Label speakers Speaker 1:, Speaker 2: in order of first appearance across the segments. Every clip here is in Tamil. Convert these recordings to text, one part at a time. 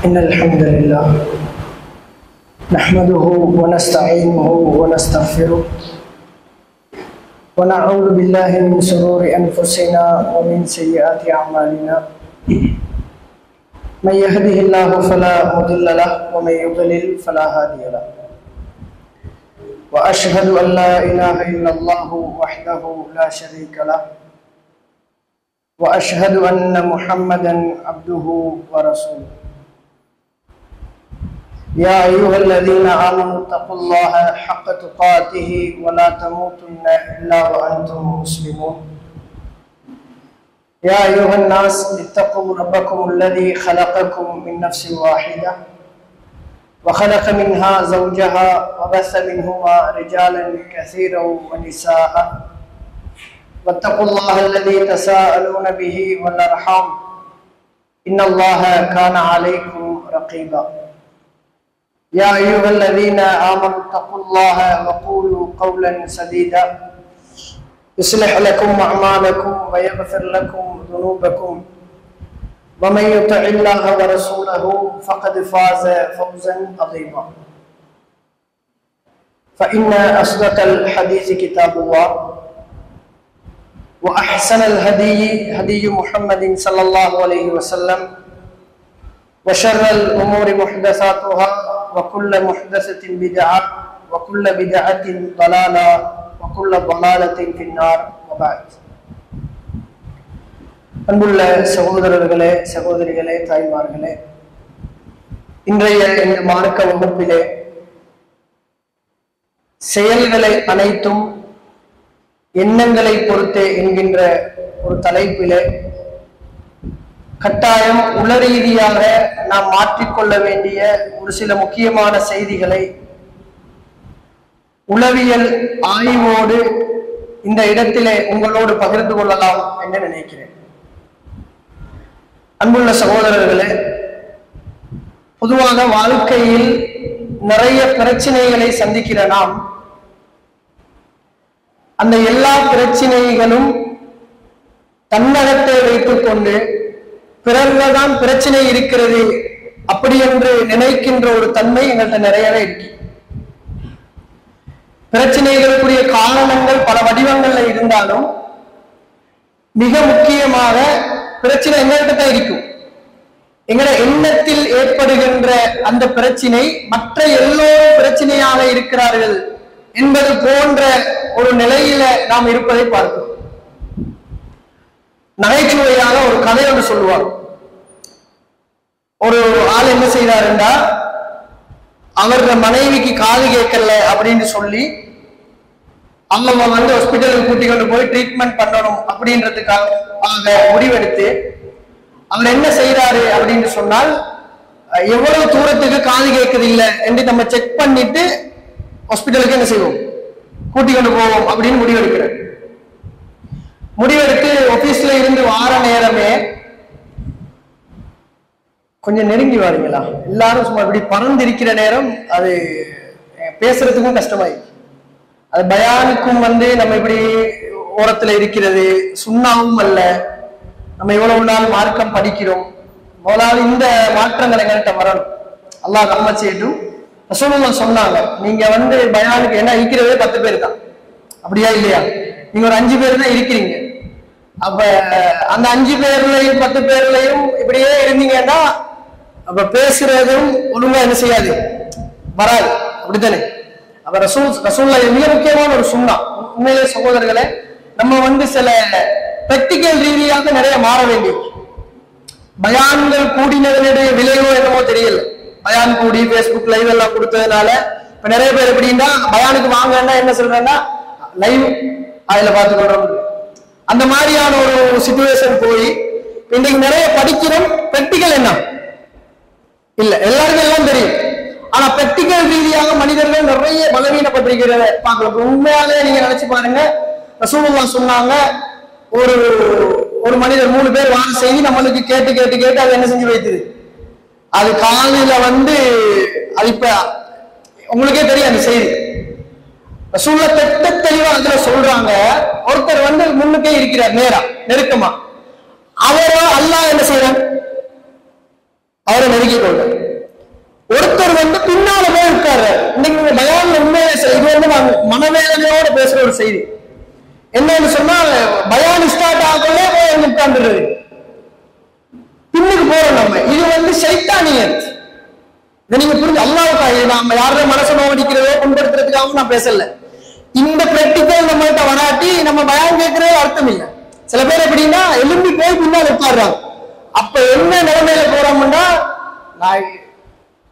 Speaker 1: إن الحمد لله نحمده ونستعينه ونستغفره ونعوذ بالله من شرور أنفسنا ومن سيئات أعمالنا من يهده الله فلا مضل له ومن يضلل فلا هادي له وأشهد أن لا إله إلا الله وحده لا شريك له وأشهد أن محمدا عبده ورسوله يا أيها الذين آمنوا اتقوا الله حق تقاته ولا تموتن إلا وأنتم مسلمون يا أيها الناس اتقوا ربكم الذي خلقكم من نفس واحدة وخلق منها زوجها وبث منهما رجالا كثيرا ونساء واتقوا الله الذي تساءلون به والأرحام إن الله كان عليكم رقيبا يا أيها الذين آمنوا اتقوا الله وقولوا قولا سديدا يصلح لكم أعمالكم ويغفر لكم ذنوبكم ومن يطع الله ورسوله فقد فاز فوزا عظيما فإن أصدق الحديث كتاب الله وأحسن الهدي هدي محمد صلى الله عليه وسلم وشر الأمور محدثاتها وكل محدثة بدعة وكل بدعة ضلالة وكل ضلالة في النار وبعد அன்புள்ள சகோதரர்களே சகோதரிகளே தாய்மார்களே, இன்றைய இந்த மார்க்க வகுப்பிலே செயல்களை அனைத்தும் எண்ணங்களை பொறுத்தே என்கின்ற ஒரு தலைப்பிலே கட்டாயம் உள ரீதியாக நாம் மாற்றிக்கொள்ள வேண்டிய ஒரு சில முக்கியமான செய்திகளை உளவியல் ஆய்வோடு இந்த இடத்திலே உங்களோடு பகிர்ந்து கொள்ளலாம் என்று நினைக்கிறேன். அன்புள்ள சகோதரர்களே, பொதுவாக வாழ்க்கையில் நிறைய பிரச்சனைகளை சந்திக்கிற நாம் அந்த எல்லா பிரச்சனைகளும் தன்னகத்தை வைத்துக் கொண்டு பிறர்தான் பிரச்சனை இருக்கிறது அப்படி என்று நினைக்கின்ற ஒரு தன்மை எங்கள்கிட்ட நிறையவே இருக்கு. பிரச்சனைகளுக்குரிய காரணங்கள் பல வடிவங்கள்ல இருந்தாலும் மிக முக்கியமாக பிரச்சனை எங்கள்கிட்ட தான் இருக்கும். எங்களோட எண்ணத்தில் ஏற்படுகின்ற அந்த பிரச்சனை மற்ற எல்லோரும் பிரச்சனையாக இருக்கிறார்கள் என்பது போன்ற ஒரு நிலையில நாம் இருப்பதை பார்க்கிறோம். நகைச்சுவையாக ஒரு கதை ஒன்று சொல்லுவார். ஒரு ஆள் என்ன செய்தாருண்டா, அவரோட மனைவிக்கு காது கேட்கல அப்படின்னு சொல்லி அவங்க வந்து ஹாஸ்பிட்டலுக்கு கூட்டி கொண்டு போய் ட்ரீட்மெண்ட் பண்ணணும் அப்படின்றதுக்காக முடிவெடுத்து அவர் என்ன செய்யறாரு அப்படின்னு சொன்னால், எவ்வளவு தூரத்துக்கு காது கேட்குது இல்லை என்று நம்ம செக் பண்ணிட்டு ஹாஸ்பிட்டலுக்கு என்ன செய்வோம், கூட்டி கொண்டு போவோம் அப்படின்னு முடிவெடுக்கிறார். முடிவெடுத்து ஆபீஸ்ல இருந்து வார நேரமே கொஞ்சம் நெருங்கி வாரீங்களா, எல்லாரும் சும்மா இப்படி பறந்திருக்கிற நேரம் அது பேசுறதுக்கும் கஷ்டமாயிருக்கு. அது பயானுக்கும் வந்து நம்ம இப்படி ஓரத்துல இருக்கிறது சுண்ணாவும் அல்ல. நம்ம இவ்வளவு நாள் மார்க்கம் படிக்கிறோம், முதலாவது இந்த மாற்றங்கள் எங்கள்கிட்ட வரணும். அல்லாஹ் ரஹ்மத் செய்யட்டும். ரசூலுல்லாஹ் சொன்னாங்க, நீங்க வந்து பயானுக்கு என்ன இருக்கிறதே 10 பேர் தான், அப்படியா இல்லையா? நீங்க ஒரு 5 பேர் தான் இருக்கிறீங்க. அப்ப அந்த 5 பேர்லயும் 10 பேர்லயும் இப்படியே இருந்தீங்கன்னா அப்ப பேசுறதும் ஒழுங்கா என்ன செய்யாது, வராது. அப்படித்தானே? அப்ப ரசூலுல்லாஹ் மிக முக்கியமான ஒரு சுன்னா. உண்மையிலே சகோதரர்களே, நம்ம வந்து சில பிராக்டிக்கல் ரீதியாக நிறைய மாற வேண்டியது. பயான்கள் கூடினதனுடைய விளைவோ என்னமோ தெரியல. பயான் கூடி பேஸ்புக் லைவ் எல்லாம் கொடுத்ததுனால இப்ப நிறைய பேர் எப்படின்னா, பயானுக்கு வாங்கன்னா என்ன சொல்றேன்னா லைவ் அதுல பார்த்துக்கொள்றோம். அந்த மாதிரியான ஒரு சிச்சுவேஷன் போய் இன்னைக்கு நிறைய படிக்கிறோம். பிராக்டிக்கல் என்ன இல்ல, எல்லாருக்கும் எல்லாம் தெரியும். ஆனா பிராக்டிக்கல் ரீதியாக மனிதர்கள் நிறைய பலவீனப்பட்டிருக்கிறத பார்க்கலாம். உண்மையாலே நீங்க நினைச்சு பாருங்க, ரசூலுல்லாஹ் சொன்னாங்க, ஒரு மனிதர் 3 பேர் வார செய்தி நம்மளுக்கு கேட்டு கேட்டு கேட்டு அது என்ன செஞ்சு வைத்தது, அது காலையில வந்து அது இப்ப உங்களுக்கே தெரியும் அந்த செய்தி. ரசூலுல்லாஹ் திட்ட தெளிவா அதுல சொல்றாங்க, ஒருத்தர் வந்து முன்னுக்கே இருக்கிறார் நேரா நெருக்கமா, அவரோ அல்லாஹ் என்ன செய்யறாங்க, அவரை நெருக்கி கொள்றார். இன்னைக்கு நீங்க பயான்ல உண்மையிலே இது வந்து நான் மனவேதனையோட பேசுற ஒரு செய்தி. என்னன்னு சொன்னா, பயான் ஸ்டார்ட் ஆகலே போய் உட்கார்ந்துருது, பின்னுக்கு போறோம் நம்ம. இது வந்து சைத்தானியத். இதை நீங்க புரிஞ்சு, அல்லாஹ்வுக்காக நம்ம யாரோட மனசை நோடிக்கிறதோ புண்படுத்துறதுக்காகவும் நான் பேசல. இந்த பிராக்டிக்கல் நம்மகிட்ட வராட்டி நம்ம பயான் கேட்கறதே அர்த்தம் இல்லை. சில பேர் எப்படின்னா எலும்பி போய் பின்னால் உட்காடுறாங்க. அப்ப என்ன நிலைமையில போறோம்னா,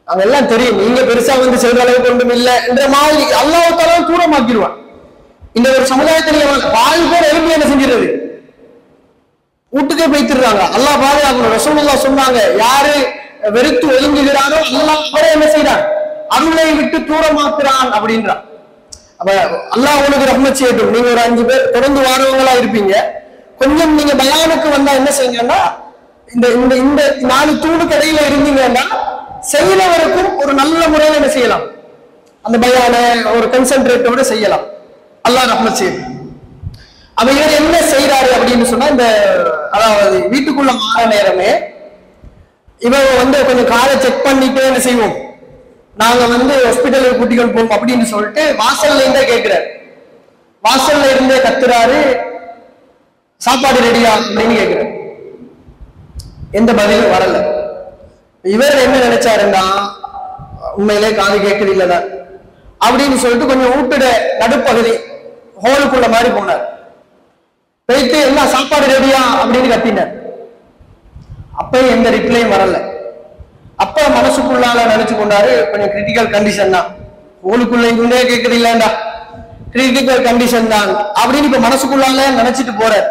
Speaker 1: அவங்க எல்லாம் தெரியும், நீங்க பெருசா வந்து செய்த அளவுக்கு ஒன்றும் இல்லை என்ற மாதிரி அல்லாஹ்வுத்தாலா தூரமாக்கிடுவான். இந்த ஒரு சமுதாயத்திலேயே பாதி பேர் எலும்பி என்ன செஞ்சிருது, வீட்டுக்கே போய்த்திடுறாங்க. அல்லாஹ் பாதுகாக்கணும். ரசூலுல்லாஹ் சொன்னாங்க, யாரு வெறுத்து ஒதுங்குகிறாரோ அல்லாஹ் என்ன செய்யறான், அருளை விட்டு தூரமாக்குறான் அப்படின்றான். அப்ப அல்லாஹ் உங்களுக்கு ரஹ்மத் செய்யட்டும். நீங்க ஒரு 5 பேர் தொடர்ந்து வாரவங்களா இருப்பீங்க. கொஞ்சம் நீங்க பயானுக்கு வந்தா என்ன செய்யுங்கன்னா, இந்த இந்த இந்த 4 தூணுக்கு இடையில இருந்தீங்கன்னா செய்யறவருக்கும் ஒரு நல்ல முறையில் என்ன செய்யலாம், அந்த பயான ஒரு கன்சென்ட்ரேட்டோட செய்யலாம். அல்லாஹ் ரஹ்மத் செய்யட்டும். அப்ப இவர் என்ன செய்யறாரு அப்படின்னு சொன்னா, இந்த அதாவது வீட்டுக்குள்ள மாற நேரமே இவர் வந்து கொஞ்சம் காலை செக் பண்ணிட்டு என்ன செய்வோம், நாங்க வந்து ஹாஸ்பிட்டலுக்கு கூட்டிகள் போவோம் அப்படின்னு சொல்லிட்டு வாசல்ல இருந்தே கேட்கிறாரு. வாசல்ல இருந்தே கத்துறாரு, சாப்பாடு ரெடியா அப்படின்னு கேட்கிறாரு. எந்த பதிலும் வரல. இவர் என்ன நினைச்சாருன்னா, உண்மையிலே காது கேட்குது இல்லதான் அப்படின்னு சொல்லிட்டு கொஞ்சம் வீட்டுட நடுப்பகுதி ஹோலுக்குள்ள மாதிரி போனார். போயிட்டு என்ன சாப்பாடு ரெடியா அப்படின்னு கத்தினார். அப்பயும் எந்த ரிப்ளையும் வரல. அப்ப மனசுக்குள்ளால நினைச்சு கொண்டாரு, கொஞ்சம் கிரிட்டிக்கல் கண்டிஷன் தான், ஹோலுக்குள்ள இருந்தே கேட்குது இல்லண்டா, கிரிட்டிக்கல் கண்டிஷன் தான் அப்படின்னு இப்ப மனசுக்குள்ளால நினைச்சிட்டு போறார்.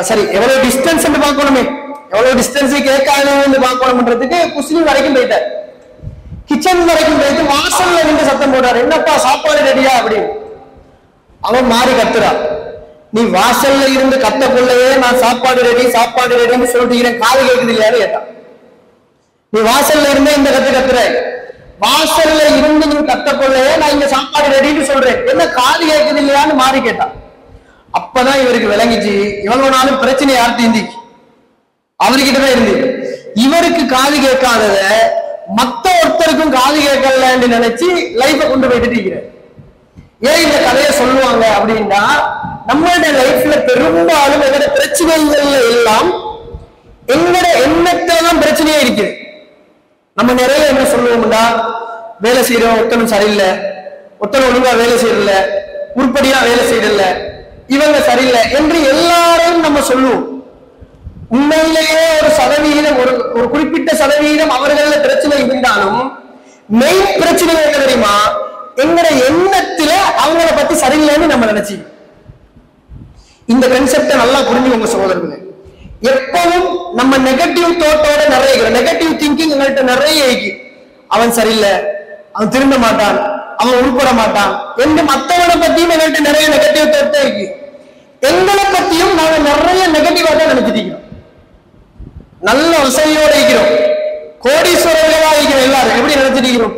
Speaker 1: சரி, எவ்வளவு டிஸ்டன்ஸ் பார்க்கணுமே, எவ்வளவு டிஸ்டன்ஸ் கேட்காதுன்னு பார்க்கணும்ன்றதுக்கு குஸ்லிம் வரைக்கும் போயிட்டார். கிச்சன் வரைக்கும் போயிட்டு வாசல்ல நின்று சத்தம் போட்டார், என்னப்பா சாப்பாடு ரெடியா அப்படின்னு. அவன் மாறி கத்துறா, நீ வாசல்ல இருந்து கத்தக்குள்ளவே நான் சாப்பாடு ரெடின்னு சொல்லிட்டு காது கேட்குது இல்லையான்னு கேட்டான். நீ வாசல்ல இருந்தே இந்த கத்துற, வாசல்ல இருந்து நீ கத்தக்குள்ளவே நான் இங்க சாப்பாடு ரெடின்னு சொல்றேன், என்ன காது கேட்குது இல்லையான்னு மாறி கேட்டான். அப்பதான் இவருக்கு விளங்கிச்சு, இவ்வளவு நாளும் பிரச்சனை யார்கிட்ட இருந்துச்சு, அவர்கிட்டதான் இருந்து. இவருக்கு காது கேட்காதத மத்த ஒருத்தருக்கும் காது கேட்கலன்னு நினைச்சு லைஃபை கொண்டு போயிட்டு இருக்கிறார். ஏன் இந்த கதையை சொல்லுவாங்க அப்படின்னா, நம்மளுடைய லைஃப்ல பெரும்பாலும் எங்களோட பிரச்சனைகள்ல எல்லாம் எங்களோட எண்ணத்தான் பிரச்சனையே இருக்குது. நம்ம நிறைய என்ன சொல்லுவோம்னா, வேலை செய்யறோம் ஒருத்தனும் சரியில்லை, ஒருத்தனும் ஒழுங்கா வேலை செய்யறதில்ல, உருப்படியா வேலை செய்யறதில்ல, இவங்க சரியில்லை என்று எல்லாரையும் நம்ம சொல்லுவோம். உண்மையிலேயே ஒரு சதவீதம், ஒரு குறிப்பிட்ட சதவீதம் அவர்கள பிரச்சனை இருந்தாலும் மெயின் பிரச்சனை என்ன தெரியுமா, எங்கட எண்ணத்துல அவங்கள பத்தி சரியில்லைன்னு நம்ம நினைச்சு. இந்த கன்செப்டை நல்லா புரிஞ்சுக்கோங்க சகோதரர்களே. எப்பவும் நம்ம நெகட்டிவ் தோட்டோட நிறைய நெகட்டிவ் திங்கிங் எங்கள்கிட்ட நிறைய இருக்கு. அவன் சரியில்லை, அவன் திரும்ப மாட்டான், அவன் உருப்பட மாட்டான் என்று மற்றவனை பத்தியும் எங்கள்கிட்ட நிறைய நெகட்டிவ் தோட்டம் இருக்கு. எங்களை பத்தியும் நாங்க நிறைய நெகட்டிவா தான் நினைச்சிட்டு இருக்கிறோம். நல்ல வசதியோட இருக்கிறோம், கோடீஸ்வரர்களா இருக்கிறோம், எல்லாரும் எப்படி நினைச்சிட்டு இருக்கிறோம்,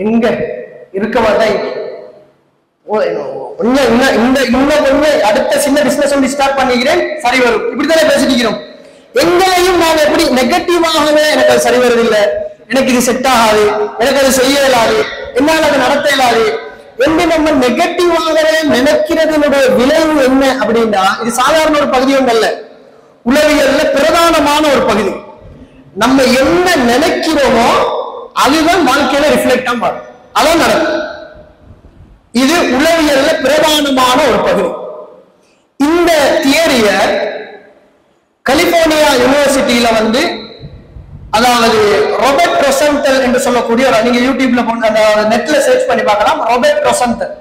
Speaker 1: எங்க இருக்க மாட்டேன், அடுத்த சின்ன பிசினஸ் ஒன்று ஸ்டார்ட் பண்ணிக்கிறேன், சரி வரும், இப்படித்தானே பேசிட்டு இருக்கிறோம். எங்களையும் நாங்க எப்படி நெகட்டிவாகவே எனக்கு அது சரி வருதில்லை, எனக்கு இது செட் ஆகாது, எனக்கு அது செய்ய இயலாது, என்னால் அது நடத்த இயலாது என்று நம்ம நெகட்டிவாகவே நினைக்கிறதுனுடைய விளைவு என்ன அப்படின்னா, இது சாதாரண ஒரு பகுதி ஒன்று அல்ல, உளவியல்ல பிரதானமான ஒரு பகுதி. நம்ம என்ன நினைக்கிறோமோ அதுதான் வாழ்க்கையில ரிஃப்ளெக்ட் ஆகும், அதான் நடக்கும். இது உளவியல்ல பிரதானமான ஒரு பகுதி. இந்த தியரிய கலிபோர்னியா யூனிவர்சிட்டியில வந்து, அதாவது ராபர்ட் ரொசென்டல் என்று சொல்லக்கூடிய, நீங்க யூடியூப்ல போன நெட்ல சர்ச் பண்ணி பார்க்கலாம், ராபர்ட் ரொசென்டல்.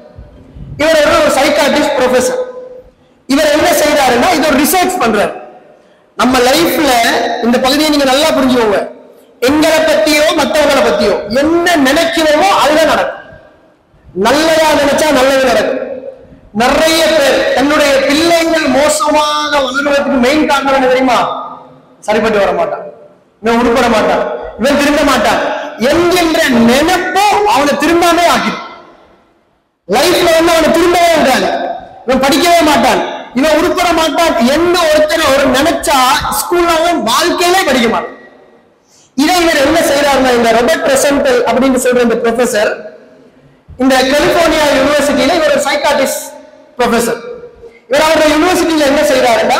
Speaker 1: இவர் ஒரு சைக்காட்ரிஸ்ட் ப்ரொஃபசர். இவர் என்ன செய்யறாருன்னா, இது ஒரு ரிசர்ச் பண்றாரு. நம்ம லைஃப்ல இந்த பகுதியை நீங்க நல்லா புரிஞ்சுக்கோங்க. எங்களை பத்தியோ மற்றவங்களை பத்தியோ என்ன நினைக்கிறோமோ அதுதான் நடக்கும். நல்லதா நினைச்சா நல்லது நடக்கும். நிறைய பேர் தன்னுடைய பிள்ளைகள் மோசமாக வளர்வதற்கு மெயின் காரணம் என்ன தெரியுமா, சரிப்பட்டு வர மாட்டான், இவன் உருப்பட மாட்டான், இவன் திரும்ப மாட்டான் என்கின்ற நினைப்போ அவனை திரும்பாமே ஆக்கி. லைஃப்ல வந்து அவனை திரும்பவே விடாது, இவன் படிக்கவே மாட்டான், இவன் உருப்பட மாட்டான் என்ன ஒருத்தனை ஒரு நினைச்சா ஸ்கூல்ல வாழ்க்கையிலே படிக்க மாட்டான். இதை இவர் என்ன செய்யறாருன்னு சொன்ன இந்த ராபர்ட் ரெசன்டல் அப்படின்னு சொல்ற இந்த ப்ரொஃபசர் இந்த கலிபோர்னியா யூனிவர்சிட்டியில இவர் ஒரு சைக்காட்டிஸ்ட் ப்ரொஃபசர். இவர் அவருடைய யூனிவர்சிட்டியில என்ன செய்யறாருன்னா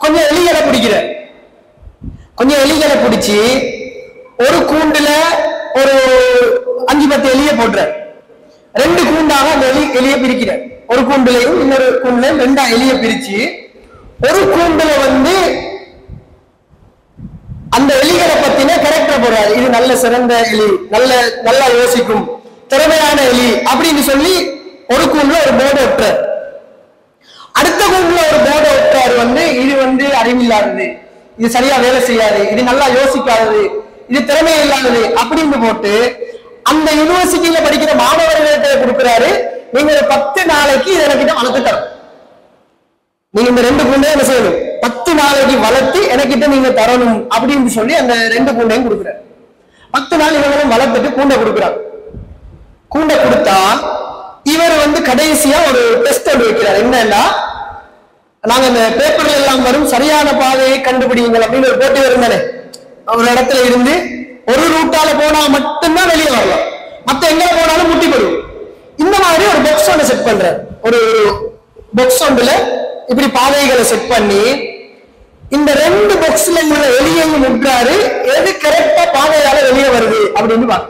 Speaker 1: கொஞ்சம் எலிகளை பிடிக்கிறார். கொஞ்சம் எலிகளை பிடிச்சி ஒரு கூண்டுல ஒரு 5-10 எலியை போடுறார். 2 கூண்டாக அந்த எலியை பிரிக்கிறார். ஒரு கூண்டுலையும் இன்னொரு கூண்டுலையும் 2 எலியை பிரிச்சு ஒரு கூண்டுல வந்து அந்த எலிகளை பத்தின கேரக்டர் போடுறாரு. இது நல்ல சிறந்த எலி, நல்லா யோசிக்கும், திறமையான எலி அப்படின்னு சொல்லி ஒரு கூண்டுல ஒரு போர்டு ஒட்டுறாரு. அடுத்த கூண்டுல ஒரு போர்டு ஒட்டுறாரு வந்து இது வந்து அறிவில்லாதது, இது சரியா வேலை செய்யாது, இது நல்லா யோசிக்காதது, இது திறமை இல்லாதது அப்படின்னு போட்டு அந்த யூனிவர்சிட்டியில படிக்கிற மாணவர்கள்ட்ட கொடுக்கிறாரு. நீங்க ஒரு 10 நாளைக்கு இதை எனக்கிட்ட வளர்த்து தரும். நீங்க இந்த 2 கூண்டை என்ன செய்யணும், 10 நாளைக்கு வளர்த்து எனக்கிட்ட நீங்க தரணும் அப்படின்னு சொல்லி அந்த 2 கூண்டையும் கொடுக்குறாரு. 10 நாள் இவங்களும் வளர்த்துட்டு கூண்டை கொடுக்குறாங்க. கூண்டை கொடுத்தா இவர் வந்து கடைசியா ஒரு டெஸ்ட் வைக்கிறார். என்னன்னா, நாங்க இந்த பேப்பர்ல எல்லாம் வரும் சரியான பாதையை கண்டுபிடிங்கள் அப்படின்னு ஒரு போட்டி வரும் தானே. ஒரு இடத்துல இருந்து ஒரு ரூட்டால போனா மட்டும்தான் வெளியே வரலாம், மத்த எங்க போனாலும் முட்டி போடுவோம். இந்த மாதிரி ஒரு பாக்ஸ் ஒன்று செட் பண்றாரு. ஒரு பாக்ஸ் ஒன்றுல இப்படி பாதைகளை செட் பண்ணி இந்த 2 பாக்ஸ்ல உள்ள எலியையும் முட்டுறாரு. எது கரெக்டா பாதையால வெளியே வருது அப்படின்னு பாக்க.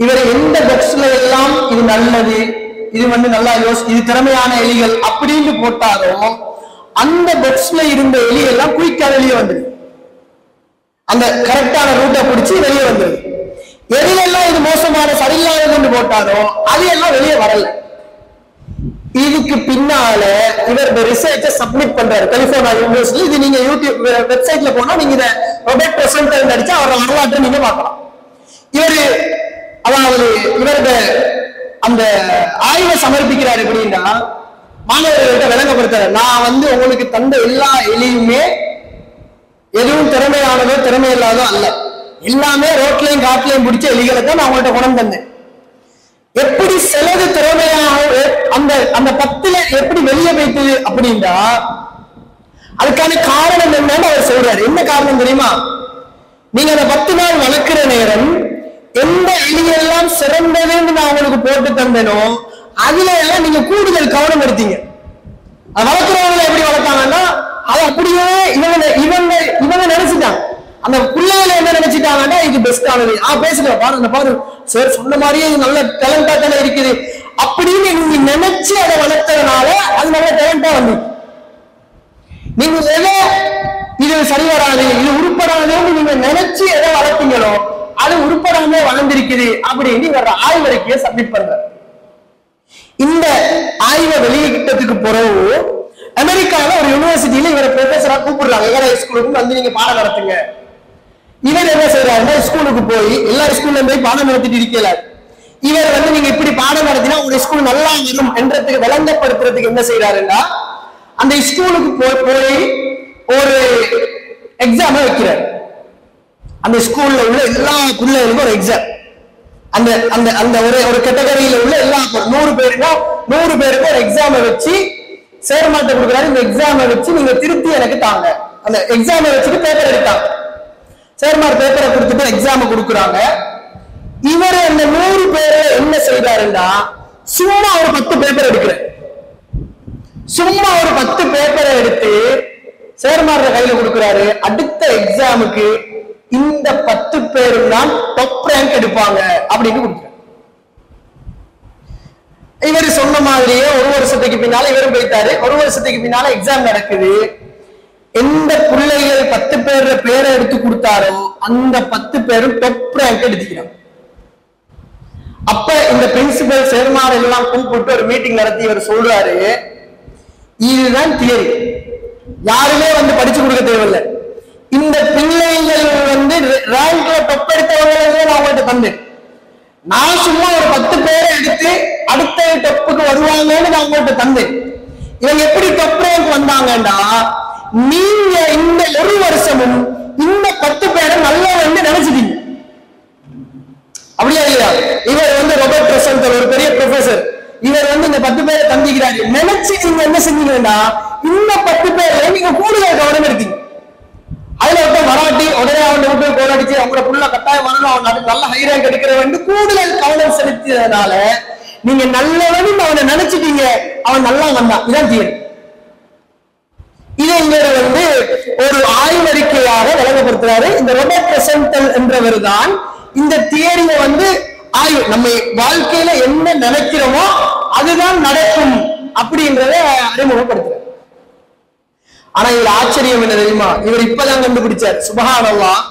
Speaker 1: இவர் எந்த பாக்ஸ்ல எல்லாம் இது நல்லது, இது வந்து நல்லா இது திறமையான எலிகள் அப்படின்னு போட்டாலும் அந்த பாக்ஸ்ல இருந்த எலி எல்லாம் குயிக்கா வெளியே வந்துரு. அந்த கரெக்டான ரூட்டை பிடிச்சி வெளியே வந்துருது. எலியெல்லாம் இது மோசமான சரியில்லாததுன்னு போட்டாலும் அது எல்லாம் வெளியே வரல. இதுக்கு பின்னால இவர் ரிசர்ச்சை சப்மிட் பண்றாரு கலிபோர்னியா யூனிவர்சிட்டி. இது நீங்க யூடியூப் வெப்சைட்ல போனா நீங்க இதை ராபர்ட் ரெசன்டல் அடிச்சு அவரோட வரலாற்றை நீங்க பார்க்கலாம். இவரது அந்த ஆய்வை சமர்ப்பிக்கிறார். எப்படின்னா, மாணவர்கள்ட்ட விளங்கப்படுத்துறாரு, நான் வந்து உங்களுக்கு தந்த எல்லா எலியுமே எதுவும் திறமையானதோ திறமை இல்லாதோ அல்ல, எல்லாமே ரோட்லையும் காட்டிலையும் பிடிச்ச எலிகளை தான் நான் உங்கள்கிட்ட குணம் தந்தேன். எப்படி சிலது திறமையாக அந்த அந்த 10ல எப்படி வெளியே வைத்தது அப்படின்னா அதுக்கான காரணம் என்னன்னு அவர் சொல்றாரு. என்ன காரணம் தெரியுமா? நீங்க அந்த 10 நாள் வளர்க்கிற நேரம் எந்த எலியெல்லாம் சிறந்ததுன்னு நான் உங்களுக்கு போட்டு தந்தேனோ அதுல எல்லாம் நீங்க கூடுதல் கவனம் எடுத்தீங்க. அது வளர்க்கிறவங்களை எப்படி வளர்த்தாங்கன்னா அது அப்படியே இவங்க நினைச்சுட்டாங்க. அந்த பிள்ளைகளை என்ன நினைச்சிட்டாங்கன்னா இது பெஸ்ட் ஆனது, பேசுற பாரு பாரு சார் சொன்ன மாதிரியே இது நல்ல டேலண்டா தானே இருக்குது அப்படின்னு நீங்க நினைச்சு அதை வளர்த்ததுனால அது நல்ல டேலண்டா வந்து நீங்க எதை இது சரி வராது, இது உருப்படாதுன்னு நீங்க நினைச்சு எதை வளர்த்தீங்களோ அது உருப்படாம வளர்ந்திருக்குது அப்படின்னு இவர் ஆய்வறிக்கையை சப்மிட் பண்றார். இந்த ஆய்வை வெளியிட்டதுக்கு பிறகு அமெரிக்கால ஒரு யூனிவர்சிட்டியில இவரை ப்ரொஃபஸரா கூப்பிடுறாங்க. இவரை ஸ்கூலுக்கு வந்து நீங்க பாடம் நடத்துங்க. இவர் என்ன செய்யறாருன்னா ஸ்கூலுக்கு போய் எல்லா ஸ்கூல்ல போய் பாடம் நடத்திட்டு இருக்கல. இவர் வந்து நீங்க இப்படி பாடம் நடத்தினா உங்க ஸ்கூல் நல்லா வரும் என்றதுக்கு விளங்கப்படுத்துறதுக்கு என்ன செய்யறாருன்னா அந்த ஸ்கூலுக்கு போய் ஒரு எக்ஸாம் வைக்கிறார். அந்த ஸ்கூல்ல உள்ள எல்லா பிள்ளைகளுக்கும் ஒரு எக்ஸாம், அந்த அந்த அந்த ஒரு கேட்டகரியில உள்ள எல்லா 100 பேருன்னா 100 பேருக்கு ஒரு எக்ஸாமை வச்சு சேர்மாட்ட கொடுக்குறாரு. இந்த எக்ஸாமை வச்சு நீங்க திருத்தி எனக்கு தாங்க. அந்த எக்ஸாமை வச்சுட்டு பேப்பர் எடுத்தாங்க. சேர்மார் பேப்பரை கொடுத்துட்டு எக்ஸாம் கொடுக்குறாங்க. இவர் அந்த 100 பேரை என்ன செய்யறாருன்னா சும்மா ஒரு 10 பேப்பர் எடுக்கிறார். சும்மா ஒரு 10 பேப்பரை எடுத்து சேர்மார் கையில கொடுக்குறாரு. அடுத்த எக்ஸாமுக்கு இந்த 10 பேரும் தான் டாப் ரேங்க் எடுப்பாங்க அப்படின்னு கொடுக்குறாரு. இவர் சொன்ன மாதிரியே ஒரு வருஷத்துக்கு பின்னால இவரும் போயிட்டாரு. ஒரு வருஷத்துக்கு பின்னால எக்ஸாம் நடக்குது. எந்த பிள்ளைகள் 10 பேர் பேரை எடுத்து கொடுத்தாரோ அந்த 10 பேரும் டாப் ரேங்க் எடுத்துக்கிறாங்க. அப்ப இந்த பிரின்சிபல் சேர்மார் எல்லாம் கூப்பிட்டு ஒரு மீட்டிங் நடத்தி இவர் சொல்றாரு, இதுதான் தியரி, யாருமே வந்து படிச்சு கொடுக்க தேவையில்லை. இந்த பிள்ளைகள் வந்து ரேங்க்ல டாப் எடுத்தவங்க நான் உங்கள்கிட்ட தந்தேன். நான் சும்மா ஒரு 10 பேரை எடுத்து அடுத்த டாப்புக்கு வருவாங்கன்னு நான் உங்கள்கிட்ட தந்தேன். இவங்க எப்படி டாப் ரேங்க் வந்தாங்கன்னா நீங்க இந்த ஒரு வருஷமும் இந்த 10 பேரை நல்லா வந்து நினைச்சிட்டீங்க. அப்படியா இல்லையா? இவர் வந்து ராபர்ட் ரெசன்டல் ஒரு பெரிய ப்ரொஃபசர். இவர் வந்து இந்த 10 பேரை தந்திக்கிறாரு. நினைச்சு நீங்க என்ன செஞ்சீங்கன்னா இந்த 10 பேரை நீங்க கூடுதல் கவனம் எடுத்தீங்க. அதுல ஒருத்தர் மராட்டி உடனே அவன் விட்டு போராடி படிச்சு அவங்களோட புள்ள கட்டாயம் வரணும், அவன் அதுக்கு நல்ல ஹை ரேங்க் எடுக்கிற வேண்டும் கூடுதல் கவனம் செலுத்தியதுனால நீங்க நல்லவனும் அவனை நினைச்சிட்டீங்க, அவன் நல்லா வந்தான். இதான் தியரி. இதை இங்க ஒரு ஆய்வறிக்கையாக விளங்கப்படுத்துறாரு. இந்த ரொபர்ட் பிரசன்டல் என்றவர் தான் இந்த தியரியை ஆய்வு, நம்ம வாழ்க்கையில என்ன நினைக்கிறோமோ அதுதான் நடக்கும் அப்படின்றத அறிமுகப்படுத்துறாரு. ஆனா இதுல ஆச்சரியம் என்ன தெரியுமா? இவர் இப்பதான் கண்டுபிடிச்சார். சுப்ஹானல்லாஹ்.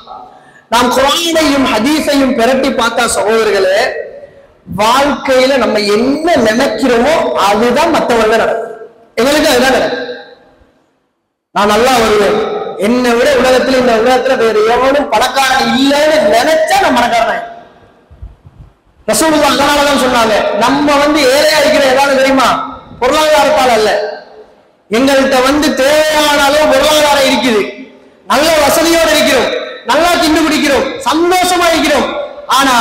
Speaker 1: நாம் குர்ஆனையும் ஹதீஸையும் பிரட்டி பார்த்தா சகோதரர்களே, வாழ்க்கையில நம்ம என்ன நினைக்கிறோமோ அதுதான் மற்றவர்கள் நடக்கும். எங்களுக்கு அதுதான் நடக்கும். நான் நல்லா வருவேன், என்னை விட உலகத்துல இந்த உலகத்துல வேற எவனும் பணக்காரன் இல்லைன்னு நினைச்சா நான் பணக்காரன். ரசூலுல்லாஹ் அதனாலதான் சொன்னாங்க, நம்ம ஏழையா இருக்கிற ஏதாவது தெரியுமா? பொருளாதாரத்தால் அல்ல. எங்கள்கிட்ட தேவையான அளவு பொருளாதாரம் இருக்குது, நல்ல வசதியோடு இருக்கிறோம், நல்லா திண்டு பிடிக்கிறோம், சந்தோஷமா இருக்கிறோம். ஆனா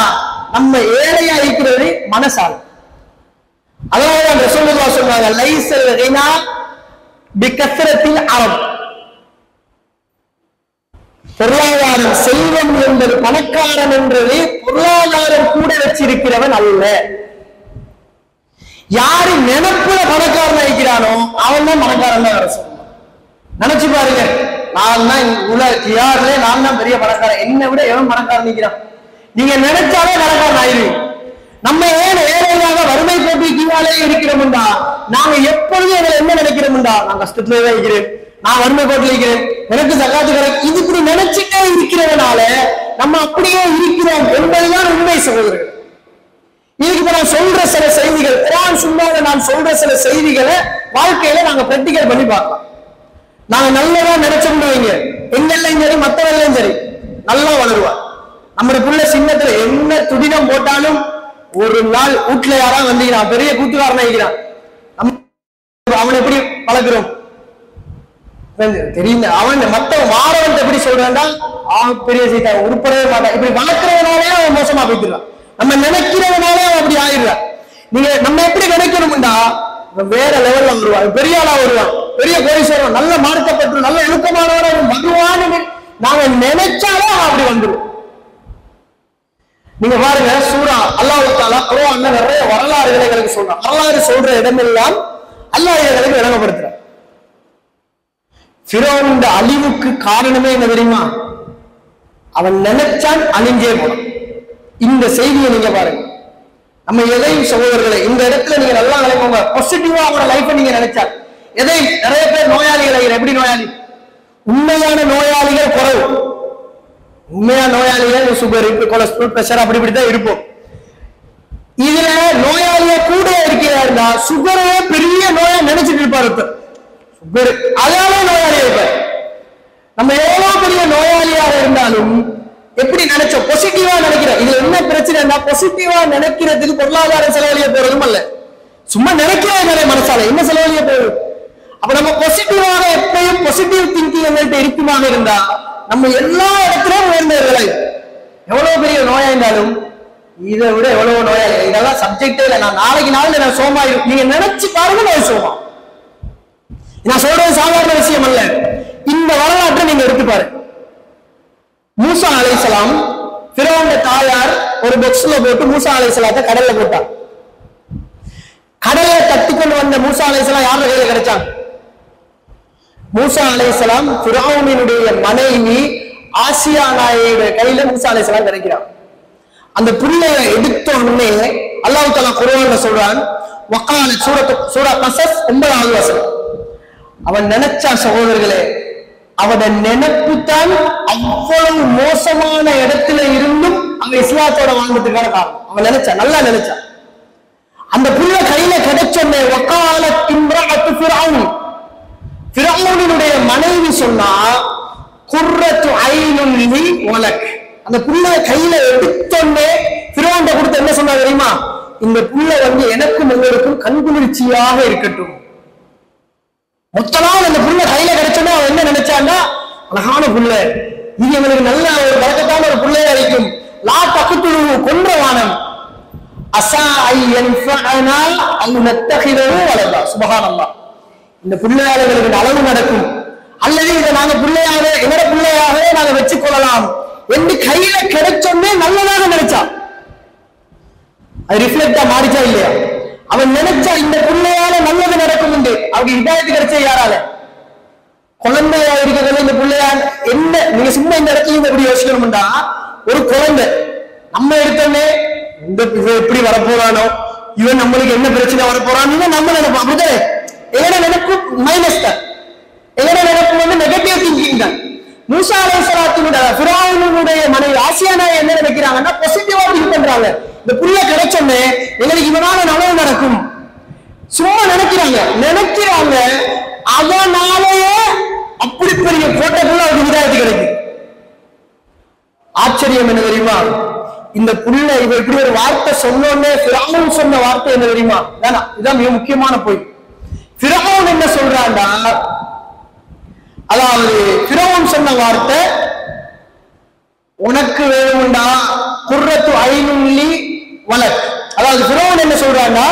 Speaker 1: நம்ம ஏழையா இருக்கிறது மனசால். அதனாலதான் ரசூலுல்லாஹ் சொன்னாங்க, லைஸல் கினா பிகஸ்ரத்தில் அரப். பொருளாதாரம், செல்வம் என்பது, பணக்காரன் என்றது பொருளாதாரம் கூட வச்சிருக்கிறவன் அல்ல. யாரு நினைப்புல பணக்காரன் இருக்கிறானோ அவன் தான் பணக்காரன் தான் சொல்லணும். நினைச்சு பாருங்க, நான் தான் உலகிலே நான் தான் பெரிய பணக்காரன், என்னை விட எவன் பணக்காரன் இருக்கிறான்? நீங்க நினைச்சாலே பணக்காரன் ஆயிருவீங்க. நம்ம ஏன் ஏழையாக வறுமை கோட்டிலே இருக்கிறோம்டா? நாங்க எப்பொழுதும் எங்களை என்ன நினைக்கிறோம்டா? நான் கஷ்டத்திலே தான் இருக்கிறேன், நான் வறுமை கோட்டில் இருக்கிறேன், எனக்கு சகாத்து கிடைக்கும், இது இப்படி நினைச்சுட்டே இருக்கிறதுனால நம்ம அப்படியே இருக்கிறோம் என்பதுதான் உண்மை சகோதரர்கள். இதுக்கு இப்ப நான் சொல்ற சில செய்திகள், குர்ஆன் சுன்னால நான் சொல்ற சில செய்திகளை வாழ்க்கையில நாங்க பிராக்டிகல் பண்ணி பார்க்கலாம். நாங்க நல்லதா நினைச்சோம்னு வைங்க, எங்கெல்லாம் சரி மத்தவெல்லாம் சரி நல்லா வளருவார். நம்முடைய புள்ள சின்னத்துல என்ன துடினம் போட்டாலும் ஒரு நாள் வீட்டுல யாரா வந்தீங்கன்னா பெரிய கூத்துக்காரனா இருக்கிறான், அவன் எப்படி பழக்கிறோம் தெரியுங்க. அவன் மத்த மாறவன் எப்படி சொல்றான்டா, பெரிய சீட்டா உருப்படவே மாட்டான். இப்படி வளர்க்கிறதுனாலே அவன் மோசமா போயிட்டுறான். நம்ம நினைக்கிறதுனாலே அவன் அப்படி ஆயிடுறான். நீங்க நம்ம எப்படி நினைக்கணும்டா, வேற லெவல்ல வருவான், பெரிய ஆளா வருவான், பெரிய கோடீஸ்வரன், நல்ல மார்க்கப்பட்டு நல்ல இழுக்கமானவன் வருவான்னு நாங்க நினைச்சாலே அவன் அப்படி வந்துடும். நீங்க பாருங்க, சூரா அல்லாஹ் தஆலா குர்ஆன்ல நிறைய வரலாறுகளை எங்களுக்கு சொல்றான். வரலாறு சொல்ற இடமெல்லாம் அல்லாஹ் எங்களுக்கு விளங்கப்படுத்துறான். ஃபிரௌன் அழிவுக்கு காரணமே என்ன தெரியுமா? அவன் நினைச்சான் அழிஞ்சே போனான். இந்த செய்தியை நீங்க பாருங்க. நம்ம எதையும் சகோதரர்களை இந்த இடத்துல நீங்க நல்லா நினைப்போங்க, பாசிட்டிவா அவனோட லைஃபை நீங்க நினைச்சா எதையும். நிறைய பேர் நோயாளிகள், எப்படி நோயாளி? உண்மையான நோயாளிகள் குறைவு. உண்மையான நோயாளிகள் சுகர், கொலஸ்ட்ரால், பிரஷர் அப்படி இப்படிதான் இருப்போம். இதுல நோயாளிய கூட இருக்கிறாருன்னா சுகரே பெரிய நோயா நினைச்சிட்டு இருப்பாரு. சுகர் அதனால நோயாளியா இருப்பார். நம்ம எவ்வளவு பெரிய நோயாளியாக இருந்தாலும் எப்படி நினைச்சோம், பாசிட்டிவா நினைக்கிறோம். இதுல என்ன பிரச்சனைனா, பாசிட்டிவா நினைக்கிறதுக்கு பொருளாதார செலவழிய போறதும் அல்ல, சும்மா நினைக்கிறதுனால மனசால என்ன செலவழிய போகுது. அப்ப நம்ம பாசிட்டிவாக எப்பயும் பாசிட்டிவ் திங்கிங் எங்கள்கிட்ட இருக்குமாக இருந்தா நம்ம எல்லா இடத்திலும் உயர்ந்தவர்களாய். எவ்வளவு பெரிய நோயா இருந்தாலும் இதை விட எவ்வளவு நோயாளி, இதெல்லாம் சப்ஜெக்டே இல்லை. நான் நாளைக்கு நாள் நான் சோமாயிரும், நீங்க நினைச்சு பாருங்க நான் சோமா. நான் சொல்றது சாதாரண விஷயம் அல்ல. இந்த வரலாற்றை நீங்க எடுத்து பாருங்க. மூசா அலைஹிஸ்ஸலாம் ஃபிரௌனுடைய தாயார் ஒரு பாக்ஸ்ல போட்டு மூசா அலைஹிஸ்ஸலாத்தை கடல்ல போட்டார். கடலை தட்டிக்கொண்டு வந்த மூசா அலைஹிஸ்ஸலாம் யாரோட கையில கிடைச்சாங்க? மூசா அலைஹிஸ்ஸலாம் ஃபிரௌனுடைய மனைவி ஆசியா நாயுடைய கையில மூசா அலைஹிஸ்ஸலாம் கிடைக்கிறார். அந்த புள்ளையை எடுத்த உடனே அல்லாஹ் தஆலா குர்ஆன்ல சொல்றான், வகால சூரா கஸஸ் 9வது வசனம். அவன் நினைச்சா சகோதரர்களே, அவட நினைப்பு தான் அவ்வளவு மோசமான இடத்துல இருந்தும் அவன் இஸ்லாத்தோட வாழ்ந்ததுக்கான காரணம். அவன் நினைச்சா, நல்லா நினைச்சா. அந்த புள்ள கையில கிடைச்சோன்னே வகாலத் இம்ரஅத்து ஃபிரௌன், ஃபிரௌனுடைய மனைவி சொன்னா குர்ரத்து ஐனுன் லி வலக். அந்த புள்ள கையில எடுத்தோன்னே ஃபிரௌன்ட கொடுத்து என்ன சொன்னா தெரியுமா? இந்த புள்ள எனக்கும் உங்களுக்கும் கண்குளிர்ச்சியாக இருக்கட்டும். மொத்தமாக அந்த புள்ள கையில கிடைச்சோன்னா அவன் என்ன நினைச்சான்னா, அழகான புள்ள, இது எங்களுக்கு நல்ல ஒரு பழக்கத்தான ஒரு புள்ளையா இருக்கும். லா தக்துலு கொன்றவானம் அஸா ஐயன்ஃபஅனா அன் நத்தகிதஹு வலதா. சுப்ஹானல்லாஹ். இந்த புள்ளையால எங்களுக்கு நலவு நடக்கும், அல்லது இதை நாங்க பிள்ளையாக எங்கட பிள்ளையாகவே நாங்க வச்சுக் கொள்ளலாம் என்று கையில கிடைச்சோன்னே நல்லதாக நினைச்சான். அது ரிஃப்ளெக்டா மாறிச்சா இல்லையா? அவன் நினைச்சா இந்த பிள்ளையால நல்லது நடக்கும் என்று. அவருக்கு ஹிதாயத்து கிடைச்ச யாரால? குழந்தையா இருக்கிறது இந்த பிள்ளையா என்ன? நீங்க சும்மா இந்த இடத்துல இப்படி யோசிக்கணும்டா, ஒரு குழந்தை நம்ம எடுத்தோன்னே இந்த எப்படி வரப்போறானோ, இவன் நம்மளுக்கு என்ன பிரச்சனை வரப்போறான்னு நம்ம நினைப்போம். அப்படிதான் எங்கட நினைப்பு மைனஸ் தான், எங்கட நினைப்பு வந்து நெகட்டிவ் திங்கிங் தான். மூசா அலைஹிஸ்ஸலாத்தினுடைய ஃபிரௌனுடைய மனைவி ஆசியானா என்ன நினைக்கிறாங்கன்னா பாசிட்டிவா திங்க் பண்றாங்க. இந்த புள்ள கிடைச்சோன்னே எங்களுக்கு இவனால நல்லது நடக்கும் சும்மா நினைக்கிறாங்க. அதனாலேயே அப்படி பெரிய கோட்டைக்குள்ள அவருக்கு ஹிதாயத்து கிடைக்கும். ஆச்சரியம் என்ன தெரியுமா? இந்த புள்ள இவ இப்படி ஒரு வார்த்தை சொன்னோன்னே ஃபிரௌன் சொன்ன வார்த்தை என்ன தெரியுமா? இதான் மிக முக்கியமான போய். ஃபிரௌன் என்ன சொல்றான்டா, அதாவது ஃபிரௌன் சொன்ன வார்த்தை, உனக்கு வேணும்டா குர்ரத்து ஐனுல்லி வலக். அதாவது ஃபிரௌன் என்ன சொல்றான்டா,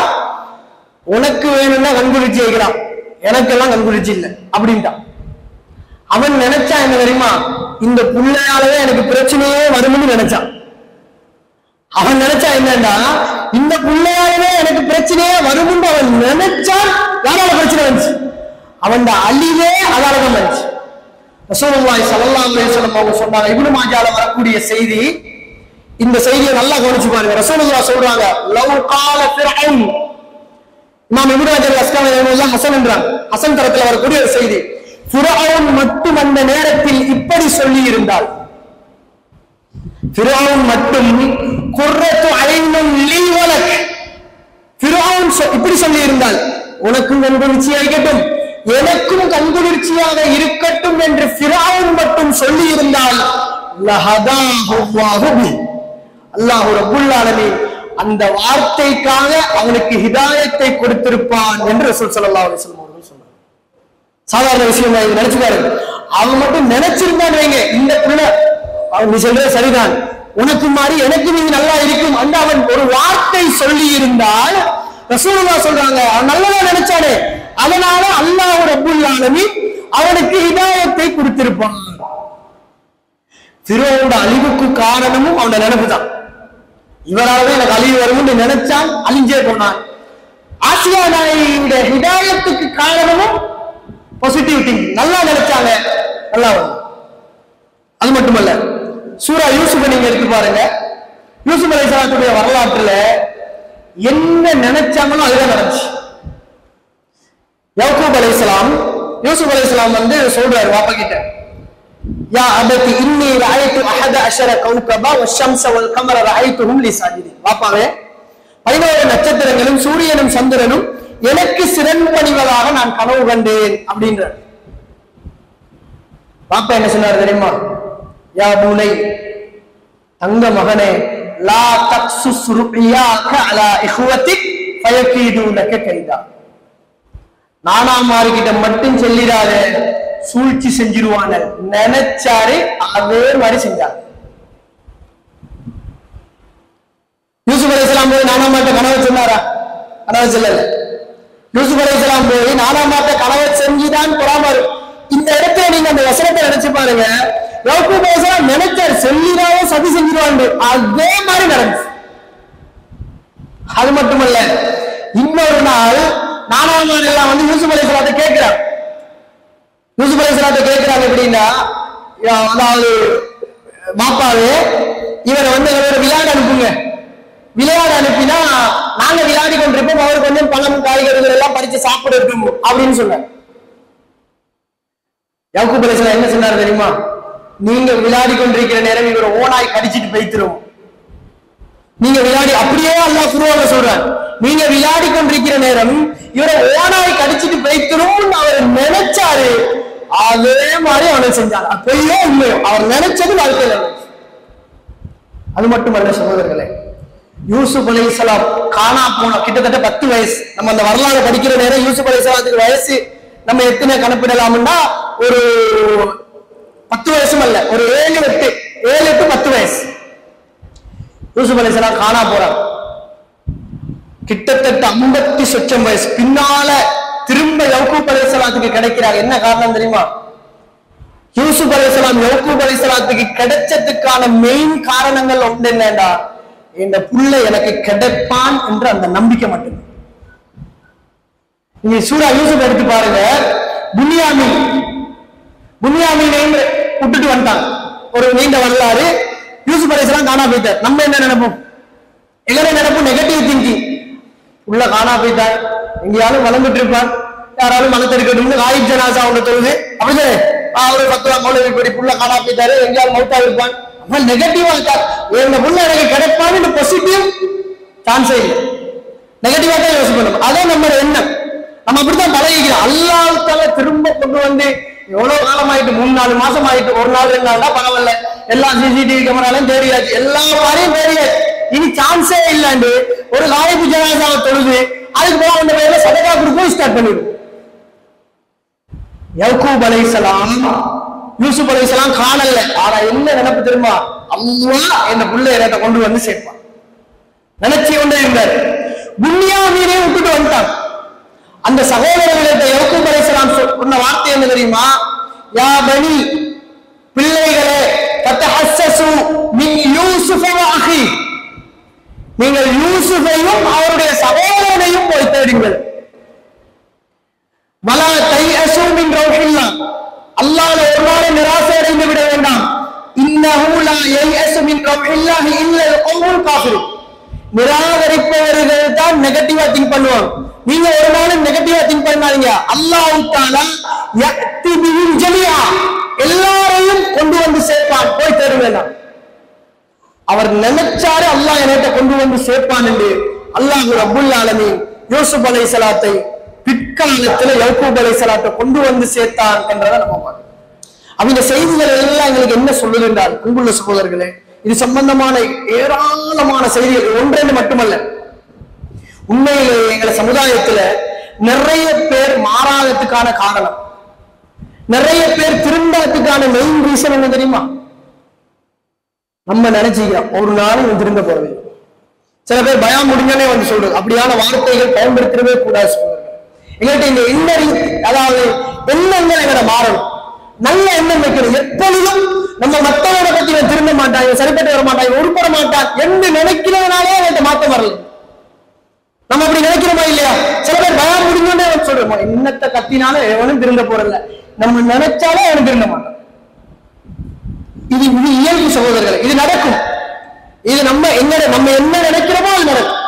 Speaker 1: உனக்கு வேணும்னா கண்குளிர்ச்சி வைக்கிறான், எனக்கெல்லாம் கண்குளிர்ச்சி இல்லை அப்படின்ட்டான். அவன் நினைச்சா என்ன தெரியுமா? இந்த புள்ளையாலவே எனக்கு பிரச்சனையே வரும்னு நினைச்சான். அவன் நினைச்சா என்னன்னா, இந்த பிள்ளையாலே எனக்கு பிரச்சனையே வரும்னு அவன் நினைச்சான். யாரால பிரச்சனை வந்துச்சு? அவன் அழிவே அதாலதான் வந்துச்சு. ரசூலுல்லாஹி ஸல்லல்லாஹு அலைஹி வஸல்லம் அவங்க சொன்னாங்க, இப்னு மாஜால வரக்கூடிய செய்தி, இந்த செய்தியை நல்லா கவனிச்சு பாருங்க. ரசூலுல்லாஹ் சொல்றாங்க, லவ் கால ஃபிர்அன், இமாம் இப்னு ஹஜர் அஸ்கலானி ரஹ்மத்துல்லாஹி ஹஸன் என்றாங்க, ஹஸன் தரத்துல வரக்கூடிய ஒரு செய்தி. ஃபிர்அன் மட்டும் அந்த நேரத்தில் இப்படி சொல்லி இருந்தால், ஃபிர்அன் மட்டும் குர்ரத்து ஐனுன் லீ வலக், ஃபிர்அன் இப்படி சொல்லி இருந்தால், உனக்கும் கண்குளிர்ச்சியாக இருக்கட்டும் எனக்கும் கண்குளிர்ச்சியாக இருக்கட்டும் என்று ஃபிர்அன் மட்டும் சொல்லி இருந்தால், லஹதாஹு அல்லாஹு பி, அல்லாஹ் ரப்புல் ஆலமீன் அந்த வார்த்தைக்காக அவனுக்கு ஹிதாயத்தை கொடுத்திருப்பான் என்று ரசூல் ஸல்லல்லாஹு அலைஹி வஸல்லம் அவர்கள் சொன்னார். சாதாரண விஷயம் இது, நினைச்சு பாருங்க. அவன் மட்டும் நினைச்சிருந்தான் வைங்க, இந்த பிள்ளை நீ சொல்றது சரிதான், உனக்கு மாறி எனக்கு நீங்க நல்லா இருக்கும் அந்த அவன் ஒரு வார்த்தை சொல்லி இருந்தால், ரசூலுல்லாஹ் சொல்றாங்க அவன் நல்லதா நினைச்சானே, அதனால அல்லாஹ் ரப்புல் ஆலமீன் அவனுக்கு ஹிதாயத்தை கொடுத்திருப்பான். ஃபிரௌனோட அழிவுக்கு காரணமும் அவனோட நினைப்பு தான். இவராலே எனக்கு அழிவு வரும்னு நினைச்சான், அழிஞ்சே போனான். ஆசியா நாயுடைய ஹிதாயத்துக்கு காரணமும் பாசிட்டிவ் திங்கிங், நல்லா நினைச்சாங்க, நல்லா வரும். அது மட்டுமல்ல, சூரா யூசுப் நீங்க எடுத்து பாருங்க. யூசுப் அலைஹிஸ்ஸலாத்துடைய வரலாற்றுல என்ன நினைச்சாங்களோ அதுதான் நடந்துச்சு. யாக்கூப் அலைஹிஸ்ஸலாம், யூசுப் அலைஹிஸ்ஸலாம் வந்து சொல்றாரு வாப்பா கிட்ட, யா அபதி இன்னி ரஅய்து அஹத அஷர கௌகபா வஷம்ஸ வல் கமர ரஅய்துஹும் லி சாஜிதீன். வாப்பாவே 11 நட்சத்திரங்களும் சூரியனும் சந்திரனும் எனக்கு சிறன்பணிவதாக நான் கனவு கண்டேன் அப்படின்றார். பாப்பா என்ன சொன்னார் தெரியுமா? யா புனை, தங்க மகனே, லா தக்சுஸ் ருபியாக அலா இஹ்வதிக் ஃபயகீது லக கைதா. நானாமார்கிட்ட மட்டும் சொல்லிடாத, சூழ்ச்சி செஞ்சிருவான. நினைச்சாரு, அதே மாதிரி செஞ்சாரு. யூசுப் அலைஹிஸ்ஸலாம் போய் நானாமாட்ட கனவு சொன்னாரா? கனவு சொல்லல. யூசுப் அலைஹிஸ்ஸலாம் போய் நானாமாட்ட கனவை செஞ்சுதான் பொறாம. இந்த இடத்துல நீங்க அந்த வசனத்தை நினைச்சு பாருங்க. யாக்கூப் அலைஹிஸ்ஸலாம் நினைச்சாரு, சொல்லிடாத சதி செஞ்சிருவாங்க, அதே மாதிரி நடந்துச்சு. அது மட்டுமல்ல, இன்னொரு நாள் நானாமார் எல்லாம் வந்து யூசுப் அலைஹிஸ்ஸலாத்தை கேட்கிறார். யூசுப் அலைஹிஸ்ஸலாத்தை கேட்கிறாங்க எப்படின்னா, அதாவது பாப்பாவே இவரை வந்து விளையாட அனுப்புங்க, விளையாட அனுப்பினா நாங்க விளையாடி கொண்டிருப்போம், அவருக்கு கொஞ்சம் பழம் காய்கறிகள் எல்லாம் பறிச்சு சாப்பிடட்டும் அப்படின்னு சொன்னார். யாக்கூப் அலைஹிஸ்ஸலாம் என்ன சொன்னார் தெரியுமா? நீங்க விளையாடி கொண்டிருக்கிற நேரம் இவரை ஓனாய் கடிச்சிட்டு போய்த்திரும். நீங்க விளையாடி, அப்படியே அல்லாஹ் குர்ஆன்ல சொல்றார், நீங்க விளையாடி கொண்டிருக்கிற நேரம் இவரை ஓனாய் கடிச்சிட்டு போய்த்திரும் அவர் நினைச்சாரு, அதே மாதிரி அவனை செஞ்சார். பொய்யோ உண்மையோ அவர் நினைச்சது வாழ்க்கையில. அது மட்டுமல்ல சகோதரர்களே, யூசுப் அலைஹிஸ்ஸலாம் காணா போன கிட்டத்தட்ட 10 வயசு. நம்ம அந்த வரலாறு படிக்கிற நேரம் யூசுப் அலைஹிஸ்ஸலாத்துக்கு வயசு நம்ம எத்தனை கணப்பிடலாம்னா, ஒரு 10 வயசும் அல்ல, ஒரு 7 to 10 வயசு. யூசுப் அலைஹிஸ்ஸலாம் காணா போறார். கிட்டத்தட்ட 50 சொச்சம் வயசு பின்னால திரும்ப யாக்கூப் அலைஹிஸ்ஸலாத்துக்கு கிடைக்கிறாங்க. என்ன காரணம் தெரியுமா? யூசுப் அலைஹிஸ்ஸலாம் யாக்கூப் அலைஹிஸ்ஸலாத்துக்கு கிடைச்சதுக்கான மெயின் காரணங்கள் ஒன்று என்னடா, இந்த புள்ள எனக்கு கிடைப்பான் என்ற அந்த நம்பிக்கை மட்டும். நீங்க சூரா யூசுப் எடுத்து பாருங்க. புன்யாமீனையும் விட்டுட்டு வந்துட்டாங்க. ஒரு நீண்ட வரலாறு. யூசுப் அலைஹிஸ்ஸலாம் காணா போயிட்டார். நம்ம என்ன நினைப்போம்? எங்களை நினைப்போம் நெகட்டிவ் திங்கிங். உள்ள காணா போயிட்டார், எங்கேயாலும் வளர்ந்துட்டு இருப்பார், யாராலும் மனத்தை இருக்கட்டும் ஆயிப் ஜனாசா அவங்க தொழுது அப்படிதானே அவரு பத்துவா மௌலவி படி புள்ள காணா போயிட்டாரு, எங்கேயாலும் மௌத்தா இருப்பான். நெகட்டிவா இருக்கார். இந்த புள்ள எனக்கு கிடைப்பான்னு பாசிட்டிவ் சான்ஸே இல்லை. நெகட்டிவா தான் யோசிக்கணும். அதே நம்ம எண்ணம். நம்ம அப்படித்தான் பழகிக்கிறோம். அல்லாஹ்வுத்தால திரும்ப கொண்டு வந்து எவ்வளவு காலம் ஆயிட்டு, 3-4 மாசம் ஆயிட்டு, ஒரு நாள் 2 நாள் தான் பரவாயில்ல, எல்லாம் சிசிடிவி கேமராலையும் தேடியாச்சு, எல்லா மாதிரியும் தேடியாச்சு, இனி சான்ஸே இல்லைன்னு ஒரு காயிபு ஜனாசாவை தொழுது அதுக்கு போக அந்த வேலை சதகா கொடுக்கும் ஸ்டார்ட் பண்ணிடும். யாக்கூப் அலைஹிஸ்ஸலாம் யூசுப் அலைஹிஸ்ஸலாம் காணல. ஆனா என்ன நினைப்பு தெரியுமா? அல்லாஹ் இந்த புள்ளை என்னத்தை கொண்டு வந்து சேர்ப்பான் நினைச்சு கொண்டே இருந்தார். புன்யாமீனை விட்டுட்டு வந்துட்டான். அந்த சகோதரர்களிட்ட யாக்கூப் அலைஹிஸ்ஸலாம் சொன்ன வார்த்தை என்ன தெரியுமா? யா பனி, பிள்ளைகளே, தத்தஹஸ்ஸஸு மின் யூசுஃப வ அஹி, நீங்கள் யூசுஃபையும் அவருடைய சகோதரனையும் போய் தேடுங்கள். வலா தைஅஸு மின் ரௌஹில்லாஹ், அல்லாஹ்வை ஒரு நாள் நிராசை அடைந்து விட வேண்டாம். இன்னஹு லா யைஅஸு மின் ரௌஹில்லாஹி இல்லா அல்-கௌமுல் காஃபிரூன், நிராகரிப்பவர்கள் தான் நெகட்டிவா திங்க் பண்ணுவாங்க. நீங்க ஒரு நாளும் நெகட்டிவா திங்க் பண்ணாதீங்க. அல்லாஹ் தஆலா யஅதி பிஹிம் ஜமீஆ, எல்லாரையும் கொண்டு வந்து சேர்ப்பான். போய் தேடுங்க. அவர் நினைச்சாரு அல்லாஹ் என்னை கொண்டு வந்து சேர்ப்பான் என்று அல்லாஹ் ரப்புல் ஆலமீன் யூசுப் அலைஹிஸ்ஸலாத்தை பிற்காலத்தில் யாக்கூப் அலைஹிஸ்ஸலாத்தை கொண்டு வந்து சேர்த்தான் என்றதை நம்ம பார்க்கிறோம். அவங்க செய்திகள் எல்லாம் எங்களுக்கு என்ன சொல்லுது என்றால், அன்புள்ள சகோதரர்களே, இது சம்பந்தமான ஏராளமான செய்திகள், ஒன்றென்று மட்டுமல்ல. உண்மையிலே எங்களை சமுதாயத்துல நிறைய பேர் மாறாததுக்கான காரணம், நிறைய பேர் திரும்பறதுக்கான மெயின் ரீசன் என்ன தெரியுமா? நம்ம நினைச்சுக்கிறோம் ஒரு நாளும் திரும்ப போறது. சில பேர் பயம் முடிஞ்சோடனே வந்து சொல்றது. அப்படியான வார்த்தைகள் பயன்படுத்தவே கூடாது சொல்றாங்க. எங்கள்கிட்ட இந்த எண்ணம், அதாவது எண்ணங்கள் எங்களை மாறணும். நல்ல எண்ணம் வைக்கணும். எப்பொழுதும் நம்ம மற்றவரை பத்தி திரும்ப மாட்டாங்க, சரிப்பட்டு வர மாட்டாங்க, உருப்பட மாட்டான் என்று நினைக்கிறதுனாலே எங்கள்கிட்ட மாற்றம் வரல. நம்ம அப்படி நினைக்கிறோமா இல்லையா? சில பேர் பயம் முடிஞ்சோடனே சொல்றோம், என்னத்தை கத்தினாலும் எவனும் திரும்ப போறதில்ல, நம்ம நினைச்சாலே அவனும் திரும்ப மாட்டான். இது இயல்பு சகோதரர்கள், இது நடக்கும். இது நம்ம என்ன நினைக்கிறோமோ அது நடக்கும்.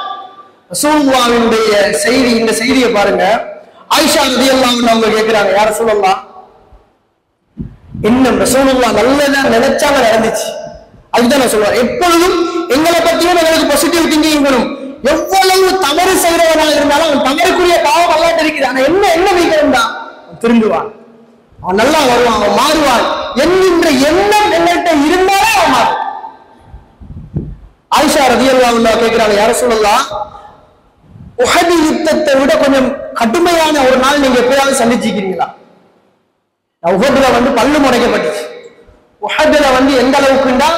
Speaker 1: ரசூலுல்லாஹ்வுடைய செய்தி, இந்த செய்தியை பாருங்க. ஆயிஷா ரலியல்லாஹு அன்ஹா அவங்க கேட்கிறாங்க, யா ரசூலல்லாஹ், இன்னும் ரசூலுல்லாஹ் நல்லதா நினைச்சாங்க நடந்துச்சு. அதுதான் நான் சொல்றேன், எப்பொழுதும் எங்களை பத்தியும் எங்களுக்கு பாசிட்டிவ் திங்கிங் வரும். எவ்வளவு தவறு செய்யறவனாக இருந்தாலும் அவன் தவறுக்குரிய பாவம் அல்லாஹ் இருக்குது. ஆனா என்ன வைக்கிறா, திருந்துவான், அவன் நல்லா வருவான், அவன் மாறுவான் என்கின்ற எண்ணம் எங்கள்கிட்ட இருந்தாலே அவன் மாறும். ஆயிஷா ரலியல்லாஹு அன்ஹா கேட்கிறாங்க, யா ரசூலல்லாஹ், உஹது யுத்தத்தை விட கொஞ்சம் கடுமையான ஒரு நாள் நீங்க எப்பயாவது சந்திச்சிருக்கீங்களா? உஹதுல பல்லு முறைக்கப்பட்டுச்சு. உஹதுல எந்த அளவுக்குண்டா,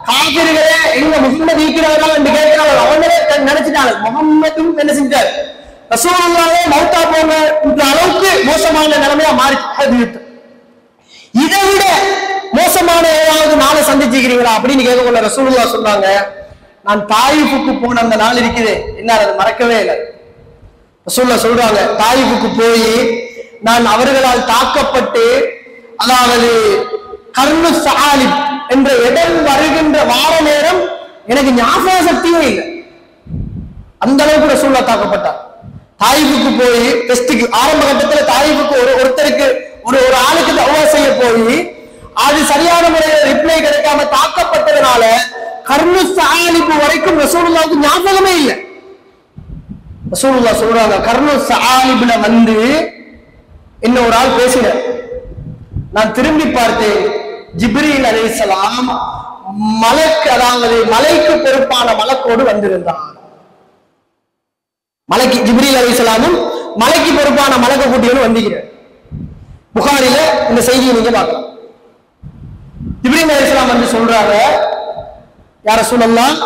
Speaker 1: காபிர்களே எங்க முஹம்மது இருக்கிறாரா என்று கேட்கிறாங்க. அவங்களே நினைச்சிட்டாங்க முஹம்மதும் என்ன செஞ்சார், ரசூலுல்லாஹே மௌத்தா போங்க என்ற அளவுக்கு மோசமான நிலைமையா மாறிச்சு உஹது யுத்தம். இதை விட மோசமான ஏதாவது நாளை சந்திச்சுக்கிறீங்களா அப்படின்னு கேட்கக்குள்ள ரசூலுல்லாஹ் சொன்னாங்க, நான் தாயிஃபுக்கு போன அந்த நாள் இருக்குது, என்னால அதை மறக்கவே இல்லை. ரசூலுல்லாஹ் சொல்றாங்க, தாயிஃபுக்கு போய் நான் அவர்களால் தாக்கப்பட்டு, அதாவது கர்னு ஸஆலிப் என்ற இடம் வருகின்ற வார நேரம் எனக்கு ஞாபக சக்தியே இல்லை. அந்த அளவுக்கு ரசூலுல்லாஹ் தாக்கப்பட்டார். தாயிஃபுக்கு போய் டெஸ்டுக்கு ஆரம்ப கட்டத்தில் தாயிஃபுக்கு ஒருத்தருக்கு ஒரு ஆளுக்கு தவா செய்ய போய் அது சரியான முறையில் ரிப்ளை கிடைக்காம தாக்கப்பட்டதுனால கர்னு ஸஆலிப் வரைக்கும் ரசூலுல்லாஹ்வுக்கு ஞாபகமே இல்லை. ரசூலுல்லாஹ் சொல்றாங்க, கர்னு ஸஆலிப்ல என்ன ஒரு ஆள் பேசினார், நான் திரும்பி பார்த்தேன், ஜிப்ரீல் அலைஹிஸ்ஸலாம் மலக்கு, அதாவது மலைக்கு பொறுப்பான மலக்கோடு வந்திருந்தார். மலைக்கு ஜிப்ரீல் அலைஹிஸ்ஸலாமும் மலைக்கு பொறுப்பான மலக்க கூட்டியோடு வந்திருக்கிறார். புகாரில இந்த செய்தியை நீங்க பார்க்கலாம். ஜிப்ரீல் அலைஹிஸ்ஸலாம் சொல்றாங்க, யா ரசூலல்லாஹ்,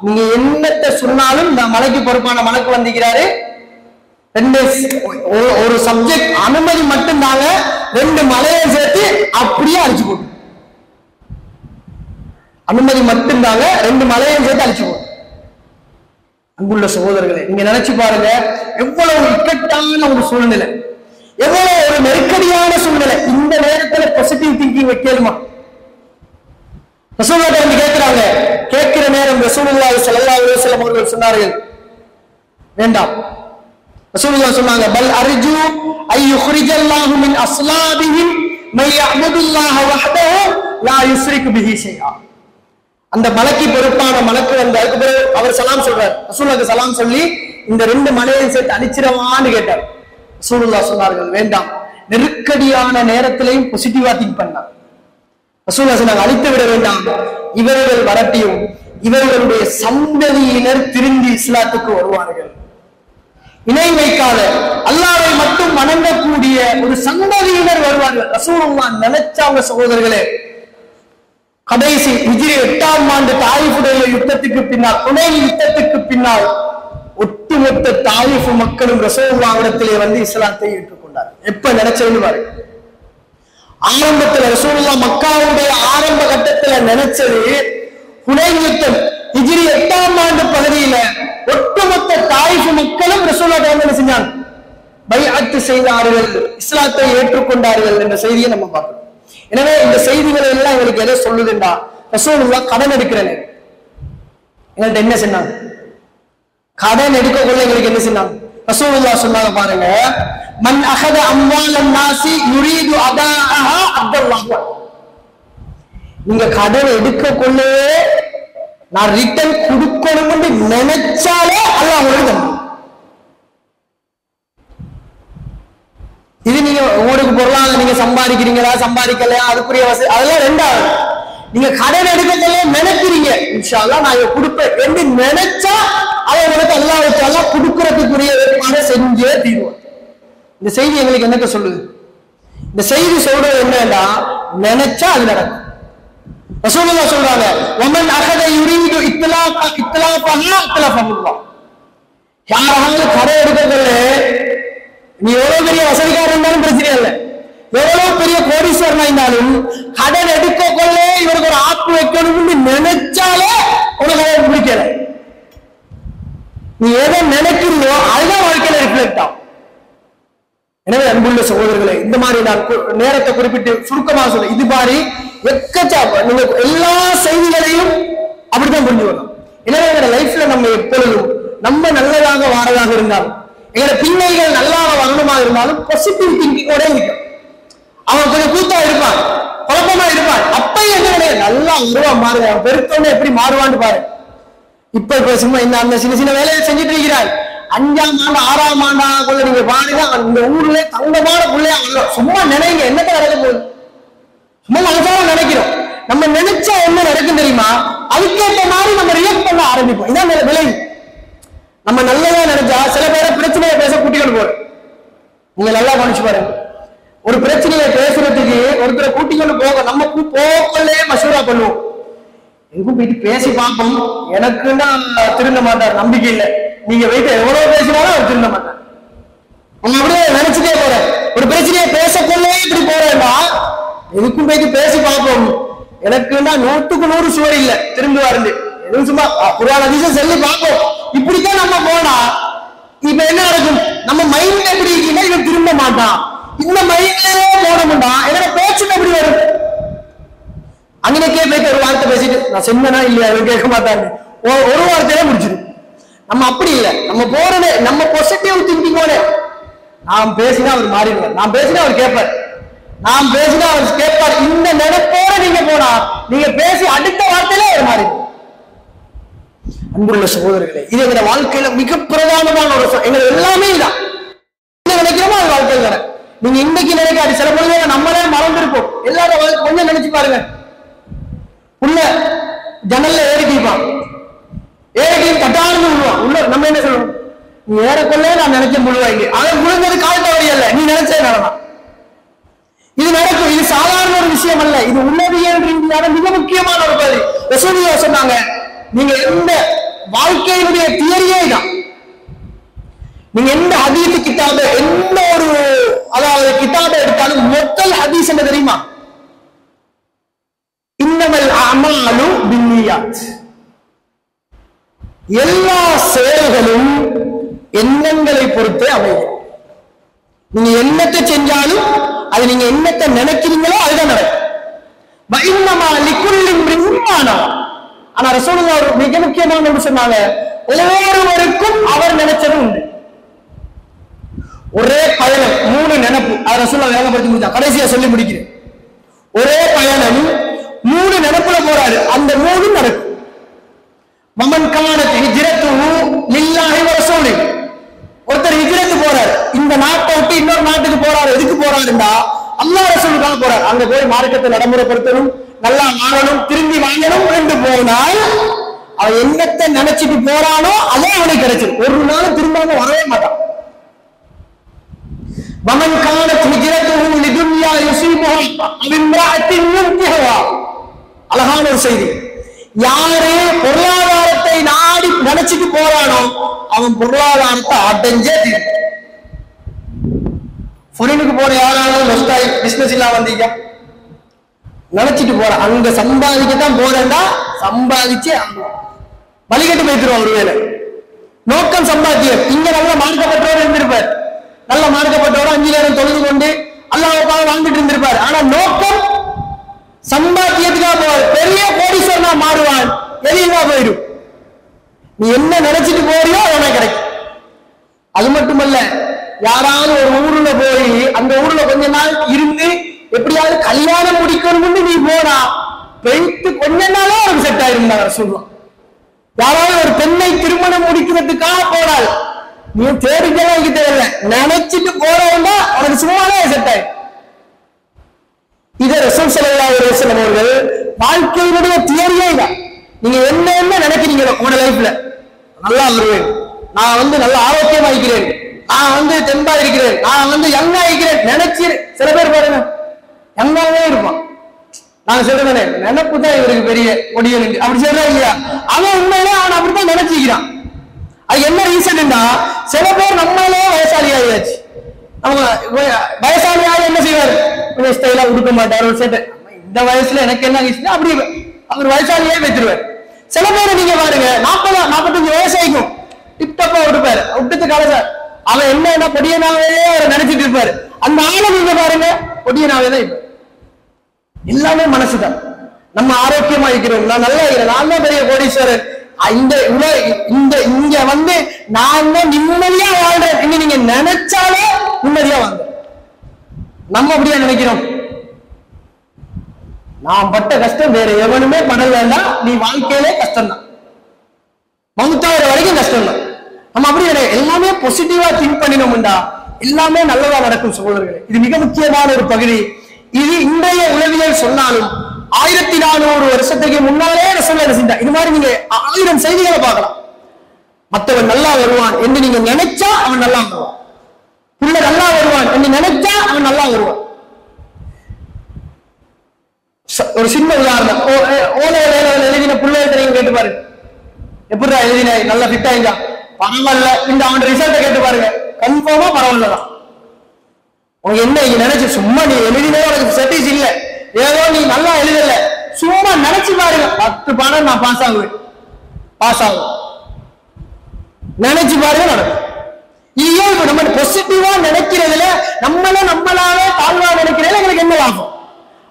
Speaker 1: நீங்க என்னத்தை சொன்னாலும் இந்த மலைக்கு பொறுப்பான மலக்கு வந்திருக்கிறாரு, ஒரு சப்ஜெக்ட் அனுமதி மட்டும்தாங்க, 2 மலையை சேர்த்து அப்படியே அழிச்சு போட்டு, அனுமதி மட்டும்தாங்க, 2 மலையை சேர்த்து அழிச்சு போட்டு. அன்புள்ள சகோதரர்களே, நீங்க நினைச்சு பாருங்க, எவ்வளவு இக்கட்டான ஒரு சூழ்நிலை, எவ்வளவு ஒரு நெருக்கடியான சூழ்நிலை. இந்த நேரத்துல பாசிட்டிவ் திங்கிங் வைக்கலுமா? ரசூலுல்லாஹ் வந்து கேட்கிறாங்க. கேட்கிற நேரம் ரசூலுல்லாஹி ஸல்லல்லாஹு அலைஹி வஸல்லம் அவர்கள் சொன்னார்கள், வேண்டாம். ரசூலுல்லாஹ் சொன்னாங்க, பல் அர்ஜு ஐ யுக்ரிஜல்லாஹு மின் அஸ்லாபிஹிம் மை யஅபுதுல்லாஹ வஹ்தஹு லா யுஸ்ரிகு பிஹி ஷைஆ. அந்த மலக்கு பொறுப்பான மலக்கு வந்து அதுக்கு பிறகு அவர் சலாம் சொல்றார். ரசூலுல்லாஹ் சலாம் சொல்லி இந்த 2 மலையை சேர்த்து அழிச்சிரவான்னு கேட்டார். ரசூலுல்லாஹ் சொன்னார்கள், வேண்டாம். நெருக்கடியான நேரத்திலையும் பாசிட்டிவா திங்க் பண்ணார். ரசூலுல்லாஹ் சொன்னாங்க, அழித்து விட வேண்டாம், இவர்கள் வரட்டியும் இவர்களுடைய சந்ததியினர் திரும்பி இஸ்லாத்துக்கு வருவார்கள். இணை வைக்காத அல்லாஹ்வை மட்டும் வணங்கக்கூடிய ஒரு சந்ததியினர் வருவார்கள். ரசூலுல்லாஹ் நினைச்சாங்க சகோதரர்களே. கடைசி ஹிஜ்ரி 8ஆம் ஆண்டு தாயிஃபுடைய யுத்தத்துக்கு பின்னால், ஹுனைன் யுத்தத்துக்கு பின்னால் ஒட்டுமொத்த தாயிஃப் மக்களும் ரசூலுல்லாஹ்விடத்திலே வந்து இஸ்லாத்தை ஏற்றுக்கொண்டார். எப்ப நினைச்சதுன்னு பாருங்க. ஆரம்பத்துல ரசூலுல்லாஹ் மக்காவுடைய ஆரம்ப கட்டத்துல நினைச்சது ஹுனைன் யுத்தம். ஹிஜ்ரி 8ஆம் ஆண்டு பகுதியில ஒட்டுமொத்த தாயிஃப் மக்களும் ரசூலுல்லாஹ் என்ன செஞ்சாங்க? பைஅத் செய்தார்கள், இஸ்லாத்தை ஏற்றுக்கொண்டார்கள் என்ற செய்தியை நம்ம பார்க்கிறோம். எனவே இந்த செய்திகளை எல்லாம் எங்களுக்கு எதை சொல்லுதுன்னா, ரசூலுல்லாஹ் கடன் எடுக்கிறேன் எங்கள்கிட்ட என்ன சொன்னாங்க? கடன் எடுக்கக்குள்ள எங்களுக்கு என்ன சொன்னாங்க? ரசூலுல்லாஹ் சொன்னாங்க பாருங்க, மன் அகத அம்வாலன் நாசி யுரீது அதாஅஹா அப்துல்லாஹ். நீங்க கடன் எடுக்கக்குள்ள நான் ரிட்டர்ன் கொடுக்கணும்னு நினைச்சாலே அல்லாஹ் உங்களுக்கு தரும். இது நீங்க உங்களுக்கு பொருளாதார நீங்க சம்பாதிக்கிறீங்களா சம்பாதிக்கலையா அதுக்குரிய வசதி அதெல்லாம் ரெண்டாவது. நீங்க கடன் எடுக்கக்குள்ள நினைக்கிறீங்க, இன்ஷா அல்லாஹ் நான் இதை கொடுப்பேன் என்று நினைச்சா அதை உங்களுக்கு அல்லாஹ் கொடுக்கறதுக்குரிய ஏற்பாடு செஞ்சே தீர்வோம். இந்த செய்தி எங்களுக்கு என்னக்க சொல்லுது? இந்த செய்தி சொல்றது என்னன்னா, நினைச்சா அது நடக்கும். ரசூலுல்லாஹ் சொல்றாங்க, வமன் அகத யுரீது இத்லாஃபஹா இத்லாஃபஹுல்லாஹ். யாராவது கடன் எடுக்கக்குள்ள, நீ எவ்வளவு பெரிய வசதிக்காரன் இருந்தாலும் பிரச்சனை இல்லை, எவ்வளவு பெரிய கோடீஸ்வரனா இருந்தாலும் கடன் எடுக்கக்குள்ள இவருக்கு ஒரு ஆப்பு வைக்கணும்னு நினைச்சாலே உனக்கு அதை பிடிக்கல. நீ எதை நினைக்கிறீங்களோ அதுதான் வாழ்க்கையில ரிஃப்ளெக்ட் ஆகும். எனவே அன்புள்ள சகோதரர்களே, இந்த மாதிரி நான் நேரத்தை குறிப்பிட்டு சுருக்கமாக சொல்ல, இது மாதிரி எக்கச்சக்க நீங்க எல்லா செய்திகளையும் அப்படித்தான் புரிஞ்சுக்கணும். எனவே எங்க லைஃப்ல நம்ம எப்பொழுதும் நம்ம நல்லதாக வாரதாக இருந்தாலும், எங்களோட பிள்ளைகள் நல்லாக வரணுமாக இருந்தாலும் பாசிட்டிவ் திங்கிங்கோட இருக்கும். அவன் கொஞ்சம் கூத்தா இருப்பான், குழப்பமா இருப்பான், அப்பயும் என்ன நல்லா உருவா மாறுங்க, அவன் பெருத்தோன்னு எப்படி மாறுவான்னு பாரு. இப்ப சும்மா இந்த அந்த சின்ன சின்ன வேலையை செஞ்சுட்டு இருக்கிறார். 5ஆம் ஆண்டு 6ஆம் ஆண்டாக்குள்ள நீங்க பாருங்க, அந்த ஊர்ல தங்கமான பிள்ளையா சும்மா நினைங்க என்னத்தை நடக்க போகுது. சும்மா மனசார நினைக்கிறோம். நம்ம நினைச்சா என்ன நடக்கும் தெரியுமா? அதுக்கேற்ற மாதிரி நம்ம ரியாக்ட் பண்ண ஆரம்பிப்போம். இதான் விளைவு. நம்ம நல்லதா நினைச்சா சில பேரை பிரச்சனையை பேச கூட்டிக்கொண்டு போறோம். நீங்க நல்லா கவனிச்சு பாருங்க. ஒரு பிரச்சனையை பேசுறதுக்கு ஒருத்தரை கூட்டிக்கொண்டு போக நம்ம போக்கலே மசூரா பண்ணுவோம். எங்கும் போயிட்டு பேசி பார்ப்போம், எனக்குன்னா திருந்த மாட்டார், நம்பிக்கை இல்லை. நீங்க வைத்து எவ்வளவு பேசினாலும் அவர் திருந்த மாட்டார். அவங்க அப்படியே நினைச்சுட்டே போற. ஒரு பிரச்சனையை பேசக்கொள்ளே இப்படி போறேன்னா எதுக்கும் போயிட்டு பேசி பார்ப்போம், எனக்குன்னா 100க்கு 100 சுவர் இல்லை திரும்புவாரு. எதுவும் சும்மா குர்ஆன் ஹதீஸை சொல்லி பார்ப்போம். இப்படித்தான் நம்ம போனா இப்ப என்ன நடக்கும்? நம்ம மைண்ட் எப்படி இருக்குன்னா இவன் திரும்ப மாட்டான், இந்த மைண்ட்லயே போனோம்னா என்னோட பேச்சுக்கு எப்படி வரும்? அங்கனக்கே போயிட்டு ஒரு வார்த்தை பேசிட்டு நான் செஞ்சனா இல்லையா கேட்க மாட்டாங்க, ஒரு வார்த்தையில முடிச்சிடும். நம்ம அப்படி இல்லை, நம்ம போறதே நம்ம பாசிட்டிவ் திங்கிங்கோட. நாம் பேசினா அவர் மாறிடுவார், நான் பேசினா அவர் கேட்பார், நாம் பேசினா அவர் கேட்பார். இந்த நினைப்போட நீங்க போனா நீங்க பேசி அடுத்த வார்த்தையில அவர் மாறிடுவார். அன்புள்ள சகோதரர்களே, இது எங்க வாழ்க்கையில மிக பிரதானமான ஒரு எங்க எல்லாமே இதான். என்ன நினைக்கிறோமோ அது வாழ்க்கையில் தானே. நீங்க இன்னைக்கு நினைக்காது, சில பொழுது நம்மளே மறந்துருப்போம். எல்லாரும் கொஞ்சம் நினைச்சு பாருங்க. உள்ள ஜன்னல்ல ஏறிட்டிப்பான், ஏறிட்டியும் கட்டாளம் விழுவான். உள்ள நம்ம என்ன சொல்லணும்? நீ ஏறக்கொள்ள நான் நினைச்ச முழுவாங்க, அதை முழுந்தது கால் தவறி அல்ல, நீ நினைச்சே நடலாம். இது நடக்கும். இது சாதாரண ஒரு விஷயம் அல்ல, இது உள்ளவியல் ரீதியான மிக முக்கியமான ஒரு பகுதி. ரசூலுல்லாஹ் சொன்னாங்க, நீங்க எந்த வாழ்க்கையினுடைய தியரியே தான், நீங்க எந்த ஹதீஸ் கிதாப எந்த ஒரு அதாவது கிதாப எடுத்தாலும் முதல் ஹதீஸ் என்ன தெரியுமா? இன்னமல் அமாலு பின்னியாத். எல்லா செயல்களும் எண்ணங்களை பொறுத்தே அமையும். நீங்க எண்ணத்தை செஞ்சாலும் அது நீங்க எண்ணத்தை நினைக்கிறீங்களோ அதுதான் நடக்கும். ஆனா ரசூலுல்லாஹ் ஒரு மிக முக்கியமான ஒன்று சொன்னாங்க, ஒவ்வொருவருக்கும் அவர் நினைச்சது உண்டு. ஒரே பயணம் 3 நினைப்பு. அது ரசூலுல்லாஹ் வேகப்படுத்தி முடிச்சா, கடைசியா சொல்லி முடிக்கிறேன். ஒரே பயணம் 3 நினைப்புல போறாரு, அந்த 3 நடக்கும். மமன் கானத் ஹிஜ்ரத்துஹு லில்லாஹி வ ரசூலிஹி. ஒருத்தர் ஹிஜ்ரத் போறாரு, இந்த நாட்டை விட்டு இன்னொரு நாட்டுக்கு போறாரு. எதுக்கு போறாருன்னா அல்லாஹ் ரசூலுக்காக போறாரு. அங்க போய் மார்க்கத்தை நடைமுறைப்படுத்தணும், நல்லா வாழணும், திரும்பி வாங்கணும் என்று போனால் அவன் என்னத்தை நினைச்சிட்டு போறானோ அதே அவனுக்கு கிடைச்சிடும். ஒரு நாள் திரும்பாம வரவே மாட்டான். மமன் கானத் ஹிஜ்ரத்துஹு லிதுன்யா யுஸீபுஹா அவ் இம்ராஅத்தின் யுன்கிஹா. அழகான ஒரு செய்தி. யாரு பொருளாதாரத்தை நாடி நினைச்சிட்டு போறானோ அவன் பொருளாதாரத்தை அடைஞ்சே தீரும். பொருளுக்கு போற யாராலும் பிசினஸ் இல்லாம வந்தீங்க நினைச்சிட்டு போற, அங்க சம்பாதிக்கத்தான் போறேன்னா சம்பாதிச்சு வழிகட்டு போய்த்துருவான். ஒருவேளை நோக்கம் சம்பாத்தியம். இங்க நல்ல மார்க்கப்பட்டோடு இருந்திருப்பார், நல்ல மார்க்கப்பட்டோட 5 நேரம் தொழுது கொண்டு அல்லாஹ்வுக்காக வாழ்ந்துட்டு இருந்திருப்பார். ஆனா நோக்கம் சம்பாத்தியத்துக்காக போவார். பெரிய கோடீஸ்வரனா மாறுவான், எளியமா போயிடும். நீ என்ன நினைச்சிட்டு போறியோ உனக்கு கிடைக்கும். அது மட்டுமல்ல, யாராவது ஒரு ஊர்ல போய் அந்த ஊர்ல கொஞ்ச நாள் இருந்து எப்படியாவது கல்யாணம் முடிக்கணும்னு நீ போனா பெய்த்து கொஞ்ச நாளே அவருக்கு செட் ஆயிருந்தாங்க சொல்லுவான். யாராவது ஒரு பெண்ணை திருமணம் முடிக்கிறதுக்காக போனால் நீ தேடிக்கலாம் வைக்க தேவையில்லை, நினைச்சிட்டு போறவங்க அவனுக்கு சும்மாவே செட் ஆயிடும். இதை ரசூல் ஸல்லல்லாஹு அலைஹி வஸல்லம் அவர்கள் வாழ்க்கையினுடைய தியரியே தான். நீங்க என்ன நினைக்கிறீங்களோ உங்களோட லைஃப்ல நல்லா வருவேன், நான் நல்லா ஆரோக்கியமா இருக்கிறேன், நான் தெம்பா இருக்கிறேன், நான் யங்கா இருக்கிறேன் நினைச்சு சில பேர் பாருங்க யங்காவே இருப்பான். நான் சொல்றேன் நினைப்பு தான் இவருக்கு பெரிய கொடியன் அப்படி சொல்றேன் இல்லையா? அவன் உண்மையிலே அவன் அப்படித்தான் நினைச்சுக்கிறான். அது என்ன ரீசன்னா, சில பேர் நம்மளே வயசாளி ஆகியாச்சு. அவங்க வயசாளியாக என்ன செய்வார், ஸ்டைலா உடுக்க மாட்டார், ஒரு சேட்டை இந்த வயசுல எனக்கு என்ன ஆகிடுச்சுன்னா அப்படி அவர் வயசாளியே வச்சிருவார். சில பேரை நீங்க பாருங்க 40-45 வயசு ஆகிக்கும் டிப்டப்பா விட்டுப்பாரு, விட்டுட்டு காலச அவன் என்ன பொடியனாவே அவர் நினைச்சிட்டு இருப்பாரு. அந்த ஆளை நீங்க பாருங்க பொடியனாவே தான் இருப்பார். எல்லாமே மனசுதான். நம்ம ஆரோக்கியமா இருக்கிறோம், நான் நல்லா இருக்கிறேன், நான் தான் பெரிய கோடீஸ்வரர், இங்க நான் தான் நிம்மதியா வாழ்றேன் நீங்க நினைச்சாலே நிம்மதியா வாழ்ற. நம்ம அப்படியா நினைக்கிறோம்? நான் பட்ட கஷ்டம் வேற எவனுமே படல வேண்டாம், நீ வாழ்க்கையிலே கஷ்டம் தான், மவுத்தாகிற வரைக்கும் கஷ்டம் தான். நம்ம அப்படி எல்லாமே பாசிட்டிவா திங்க் பண்ணினோம்டா எல்லாமே நல்லதா நடக்கும் சகோதரர்களே. இது மிக முக்கியமான ஒரு பகுதி. இது இன்றைய உளவியல் சொன்னாலும் 1400 வருஷத்துக்கு முன்னாலே சொல்ல செஞ்சா இது மாதிரி நீங்க 1000 செய்திகளை பார்க்கலாம். மற்றவன் நல்லா வருவான் என்று நீங்க நினைச்சா அவன் நல்லா வருவான், புள்ள நல்லா வருவான் என்று நினைச்சா அவன் நல்லா வருவான். ஒரு சின்ன உதாரணம், எழுதின பிள்ளைகிட்ட நீங்க கேட்டு பாருங்க, எப்படிடா எழுதின, நல்லா ஃபிட் ஆயிங்க, பரவாயில்ல, இந்த அவன் ரிசல்ட்டை கேட்டு பாருங்க, கன்ஃபார்மா பரவாயில்லதான். உனக்கு என்ன இங்க நினைச்சு சும்மா நீ எழுதினே உனக்கு சர்டிஸ் இல்ல, ஏதோ நீ நல்லா எழுதல, சும்மா நினைச்சு பாருங்க 10 பாடம் நான் பாஸ் ஆகுவேன் நினைச்சு பாருங்க நடக்கும். இதுவே நம்ம பாசிட்டிவா நினைக்கிறதுல நம்மளாவே தாழ்வா நினைக்கிறதுல எங்களுக்கு என்ன லாபம்?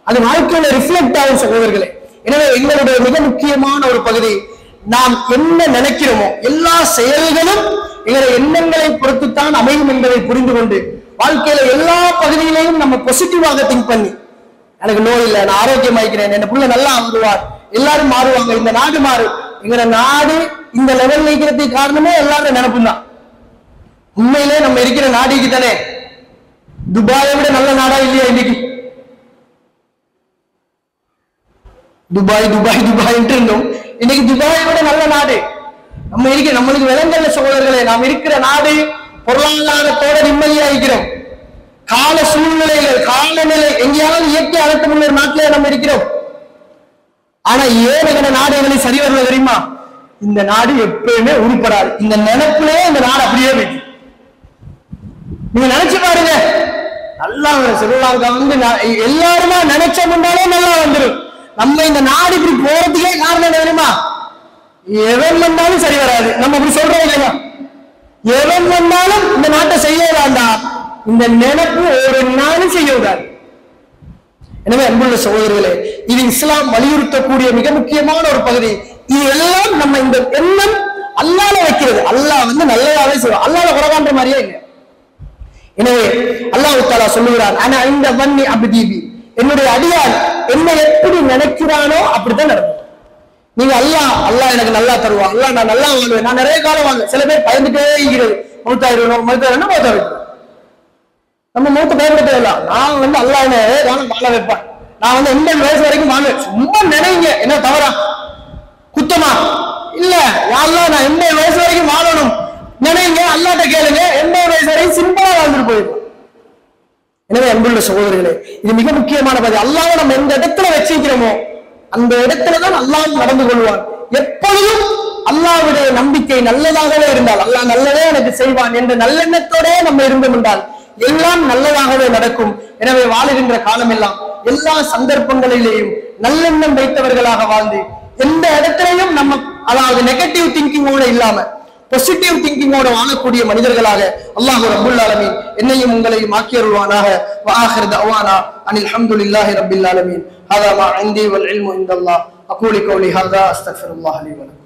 Speaker 1: அது வாழ்க்கையில ரிஃப்ளெக்ட் ஆகும் சகோதரர்களே. எனவே எங்களுடைய மிக முக்கியமான ஒரு பகுதி, நாம் என்ன நினைக்கிறோமோ எல்லா செயல்களும் எங்களுடைய எண்ணங்களை பொறுத்துத்தான் அமையும் என்பதை புரிந்து கொண்டு வாழ்க்கையில எல்லா பகுதியிலையும் நம்ம பாசிட்டிவாக திங்க் பண்ணி, எனக்கு நோய் இல்லை, நான் ஆரோக்கியமாக்கிறேன், என் புள்ள நல்லா வருவார், எல்லாரும் மாறுவாங்க, இந்த நாடு மாறு, எங்க நாடு இந்த லெவல் நிற்கிறதுக்கு காரணமே எல்லாரும் நினைப்பும் தான். உண்மையிலே நம்ம இருக்கிற நாடுக்கு தானே துபாயை விட நல்ல நாடா இல்லையா? இன்னைக்கு துபாய் இருந்தோம், இன்னைக்கு துபாயை விட நல்ல நாடு நம்ம இருக்கிற, நம்மளுக்கு விலங்கல்ல சகோதரர்களே. நாம் இருக்கிற நாடு பொருளாதாரத்தோட நிம்மதியா இருக்கிறோம். கால சூழ்நிலைகள் காலநிலை எங்கேயாவது இயற்கை அழுத்தம் உள்ள நாட்டிலே நம்ம இருக்கிறோம். ஆனா ஏன் எங்க நாடு எங்களுக்கு சரி வரல தெரியுமா? இந்த நாடு எப்பயுமே உருப்படாது, இந்த நினைப்புலயே இந்த நாடு அப்படியே போயிடுச்சு. நீங்க நினைச்சு பாருங்க, நல்லா ஸ்ரீலங்கா வந்து எல்லாருமா நினைச்ச முன்னாலே நல்லா வந்துடும். நம்ம இந்த நாடு இப்படி போறதுக்கே காரணம் என்ன தெரியுமா? எவன் வந்தாலும் சரி வராது. நம்ம அப்படி சொல்றோம் இல்லையா? எவன் வந்தாலும் இந்த நாட்டை செய்ய வேண்டாம், இந்த நினைப்பு ஒரு நாளும் செய்ய விடாது. எனவே அன்புள்ள சகோதரர்களே, இது இஸ்லாம் வலியுறுத்தக்கூடிய மிக முக்கியமான ஒரு பகுதி. இது எல்லாம் நம்ம இந்த எண்ணம் அல்லாஹ்ல வைக்கிறது. அல்லாஹ் வந்து நல்லதாவே செய்வான், அல்லாஹ்ல குறைகாண்ற மாதிரியே இல்லை. எனவே அல்லாஹ் தஆலா சொல்லுகிறார், ஆனா இந்த வன்னி அப்தீபி, என்னுடைய அடியான் என்னை எப்படி நினைக்கிறானோ அப்படித்தான் நடக்கும். நீங்க அல்லாஹ் எனக்கு நல்லா தருவான், அல்லாஹ் நான் நல்லா வாழ்வேன், நான் நிறைய காலம் வாழ்வேன். சில பேர் பயந்துட்டே இருக்கிறது, மௌத்தாயிரம் மௌத்தாயிரம் மௌத்தா வைப்பேன். நம்ம மௌத்த பயன்படுத்தல. நான் வந்து அல்லாஹ் என்ன வாழ வைப்பேன், நான் வந்து 80 வயசு வரைக்கும் வாழ்வேன். சும்மா நினைங்க, என்ன தவறா குத்தமா இல்ல? யாரெல்லாம் நான் 80 வயசு வரைக்கும் வாழணும் நினைங்க, அல்லாட்ட கேளுங்க, 80 வயசு வரைக்கும் சிம்பிளா வாழ்ந்துட்டு போயிருக்கோம். எனவே அன்புள்ள சகோதரர்களே, இது மிக முக்கியமான பகுதி. அல்லாஹ் நம்ம எந்த இடத்துல வச்சிருக்கிறோமோ அந்த இடத்துலதான் அல்லாஹ் நடந்து கொள்வான். எப்பொழுதும் அல்லாஹ்வுடைய நம்பிக்கை நல்லதாகவே இருந்தால், அல்லாஹ் நல்லதே எனக்கு செய்வான் என்ற நல்லெண்ணத்தோடே நம்ம இருந்தோம் என்றால் எல்லாம் நல்லதாகவே நடக்கும். எனவே வாழுகின்ற காலம் எல்லாம் எல்லா சந்தர்ப்பங்களிலேயும் நல்லெண்ணம் வைத்தவர்களாக வாழ்ந்து எந்த இடத்திலையும் நம்ம அதாவது நெகட்டிவ் திங்கிங்கோட இல்லாம பாசிட்டிவ் திங்கிங்கோட வாழக்கூடிய மனிதர்களாக அல்லாஹ் ரப்பல் ஆலமீன் என்னையும் உங்களையும் ஆக்கியருள்வானாக. வ ஆகிரு தஅவானா அனில் ஹம்துலில்லாஹி ரப்பில் ஆலமீன். ஹதா மா இன்தி வல் இல்மு இன்தல்லாஹ். அகூலு கௌலி ஹதா அஸ்தக்ஃபிருல்லாஹ் லி வ லக்கும்.